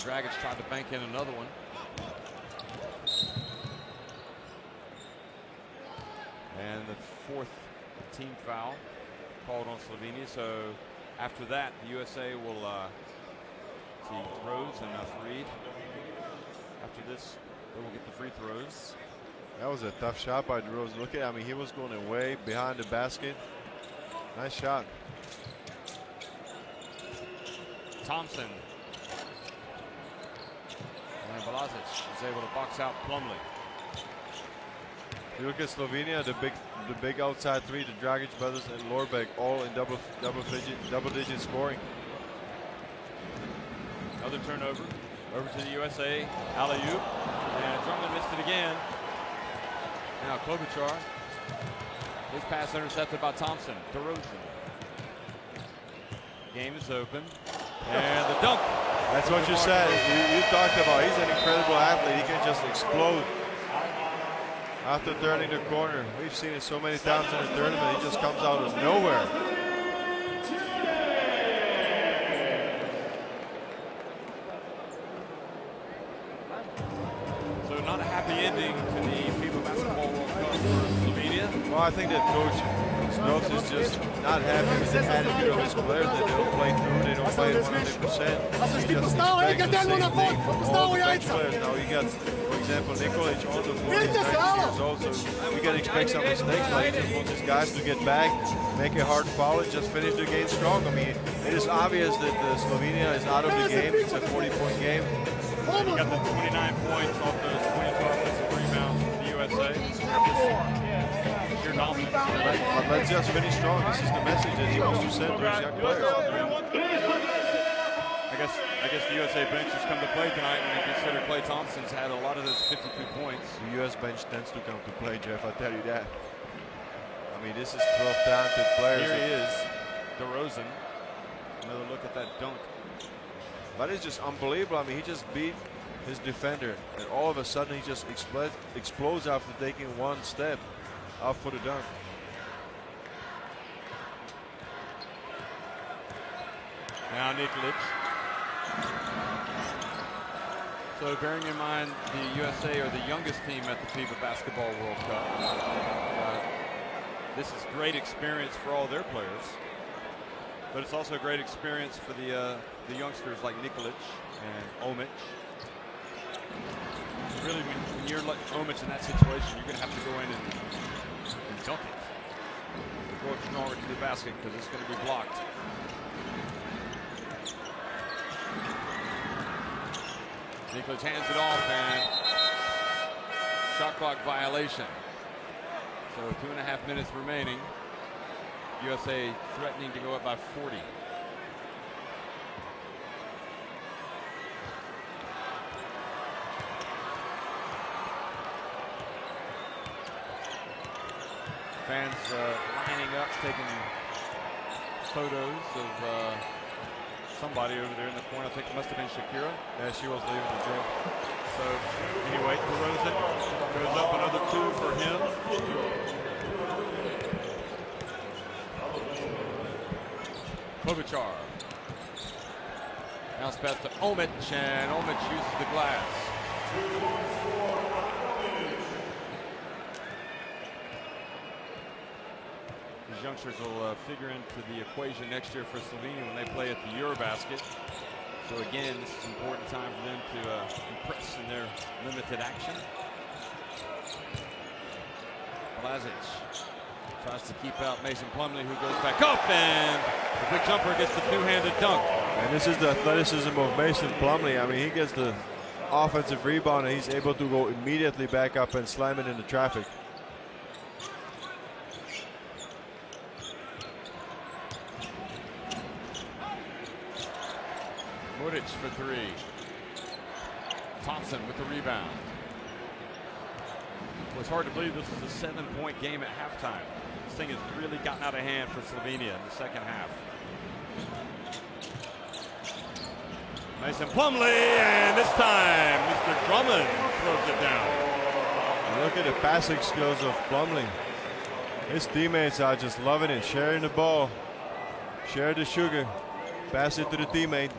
Dragic tried to bank in another one. And the fourth team foul called on Slovenia. So after that, the USA will see Rose and Farid. After this, they will get the free throws. That was a tough shot by DeRozan. Look at, I mean, he was going away behind the basket. Nice shot. Thompson. And Balazic is able to box out Plumlee. You look at Slovenia, the big outside three, the Dragic brothers and Lorbeck all in double digit scoring. Another turnover. Over to the USA. Alley-oop. And Drummond missed it again. Now Klobuchar. His pass intercepted by Thompson. DeRozan. Game is open. And the dunk. That's what you said. You talked about. He's an incredible athlete. He can just explode after turning the corner. We've seen it so many times in the tournament. He just comes out of nowhere. So not a happy ending to the FIBA Basketball World Cup for Slovenia. Well, I think that Coach Snows is just not happy with the attitude of his players, that they don't play through, they don't play 100%. He just expects the same thing from all the bench players. Now you got, for example, Nikolic on the floor, he's 19 years old, so we can expect some mistakes, but he just wants his guys to get back, make a hard foul, and just finish the game strong. I mean, it is obvious that Slovenia is out of the game. It's a 40-point game. And you got the 29 points off those 22 offensive rebounds for the USA. Sheer dominance. But let's just finish strong. This is the message that he wants to send to his young players. I guess the USA bench has come to play tonight when you consider Klay Thompson's had a lot of those 52 points. The U.S. bench tends to come to play, Jeff, I tell you that. I mean, this is 12 talented players. Here he is, DeRozan. Another look at that dunk. But it's just unbelievable. I mean, he just beat his defender, and all of a sudden he just explodes after taking one step out for the dunk. Now Nikolic. So bearing in mind the USA are the youngest team at the FIBA Basketball World Cup. This is great experience for all their players. But it's also a great experience for the youngsters like Nikolic and Omic. Really, when you're like Omic in that situation, you're going to have to go in and dunk it. Go stronger to the basket because it's going to be blocked. Nikolic hands it off and shot clock violation. So 2.5 minutes remaining. USA threatening to go up by 40. Fans lining up, taking photos of somebody over there in the corner. I think it must have been Shakira. Yeah, she was leaving the gym. So anyway, DeRozan goes up another 2 for him. Klobuchar. Now it's pass to Omic, and Omic uses the glass. These youngsters will figure into the equation next year for Slovenia when they play at the Eurobasket. So again, this is an important time for them to impress in their limited action. Balazic tries to keep out Mason Plumlee, who goes back up, and the big jumper gets the two-handed dunk. And this is the athleticism of Mason Plumlee. I mean, he gets the offensive rebound, and he's able to go immediately back up and slam it into traffic. Muric for 3. Thompson with the rebound. Well, it's hard to believe this is a 7-point game at halftime. This thing has really gotten out of hand for Slovenia in the second half. Mason Plumlee, and this time Mr. Drummond throws it down. Look at the passing skills of Plumlee. His teammates are just loving it, sharing the ball, share the sugar, pass it to the teammate.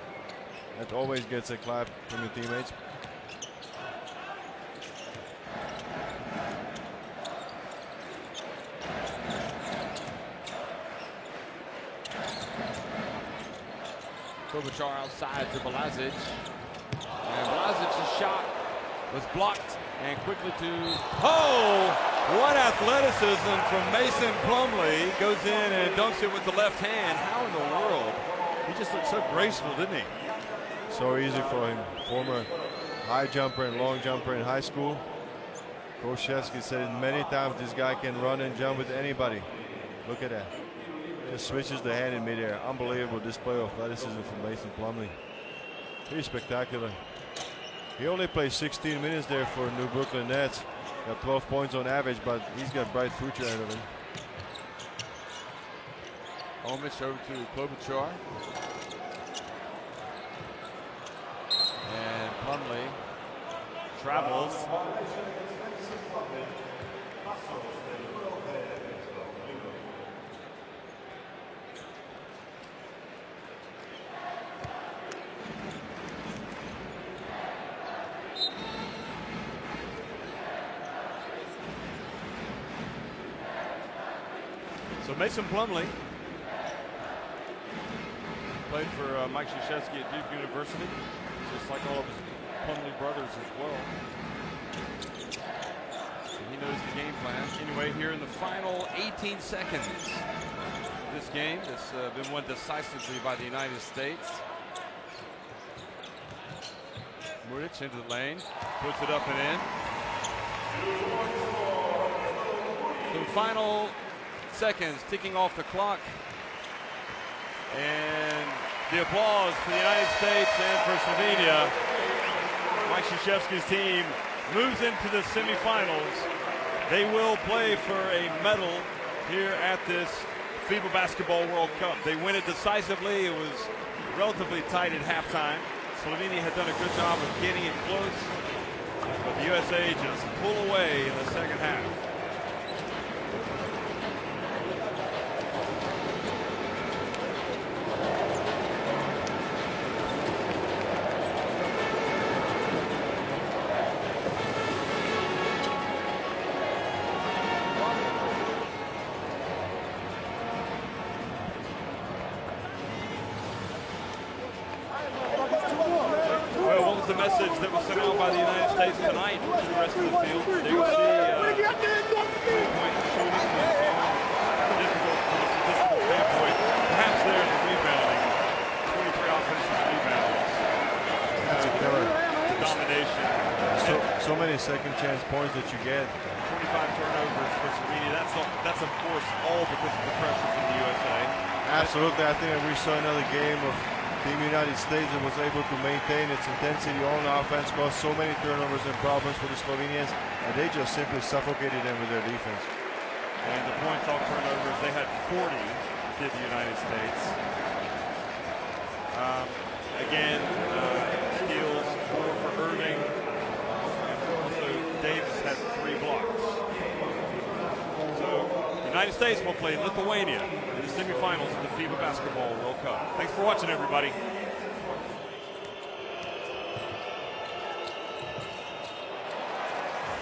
That always gets a clap from your teammates. Klobuchar outside to Blazic. And Blazic's shot was blocked and quickly to... Oh! What athleticism from Mason Plumlee. Goes in and dunks it with the left hand. How in the world? He just looked so graceful, didn't he? So easy for him. Former high jumper and long jumper in high school. Koshevsky said many times this guy can run and jump with anybody. Look at that. Just switches the hand in midair. Unbelievable display of athleticism from Mason Plumlee. Pretty spectacular. He only played 16 minutes there for New Brooklyn Nets. Got 12 points on average, but he's got bright future ahead of him. Omic over to Klobuchar. And Plumlee travels. So Mason Plumlee played for Mike Krzyzewski at Duke University, just like all of his Plumlee brothers as well. So he knows the game plan. Anyway, here in the final 18 seconds of this game, that's been won decisively by the United States. Muric into the lane, puts it up and in. The final seconds ticking off the clock, and the applause for the United States and for Slovenia. Mike Krzyzewski's team moves into the semifinals. They will play for a medal here at this FIBA Basketball World Cup. They win it decisively. It was relatively tight at halftime. Slovenia had done a good job of getting it close, but the USA just pull away in the second half. The message that was sent out by the United States tonight to the rest of the field. There you see three-point shooting difficult from a statistical standpoint. Perhaps there in the rebounding. 23 offensive rebounds. That's a killer. The domination. So many second chance points that you get. 25 turnovers for Slovenia. That's of course all because of the pressure from the USA. Absolutely. I think we saw another game of Team United States that was able to maintain its intensity on offense, caused so many turnovers and problems for the Slovenians, and they just simply suffocated them with their defense. And the points off turnovers, they had 40, did the United States. Again, steals, 4 for Irving, and also Davis had 3 blocks. So the United States will play Lithuania in the semifinals of the FIBA Basketball World Cup. Thanks for watching, everybody.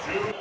Good.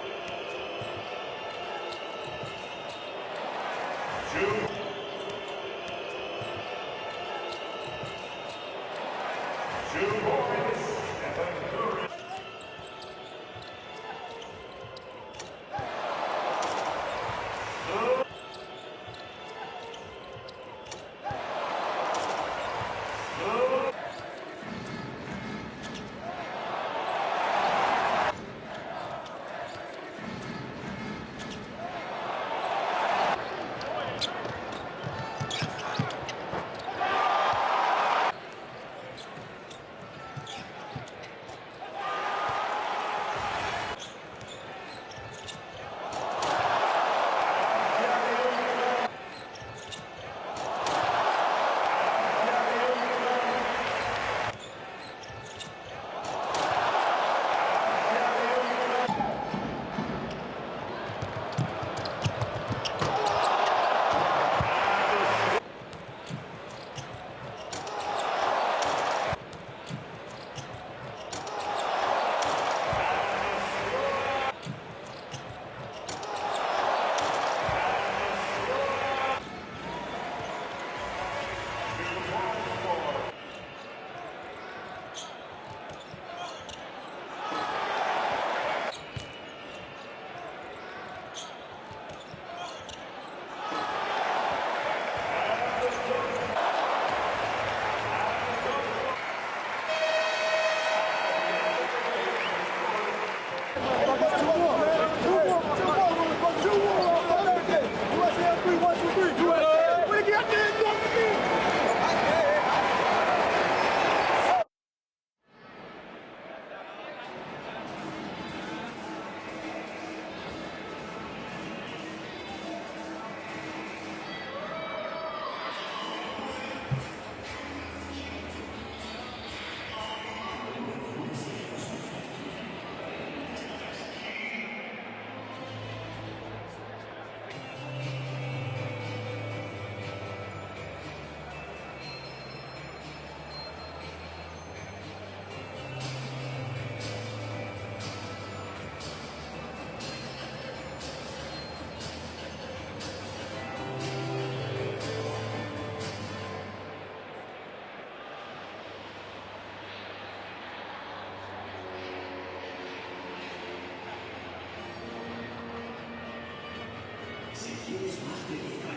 Si quieres más de FIBA,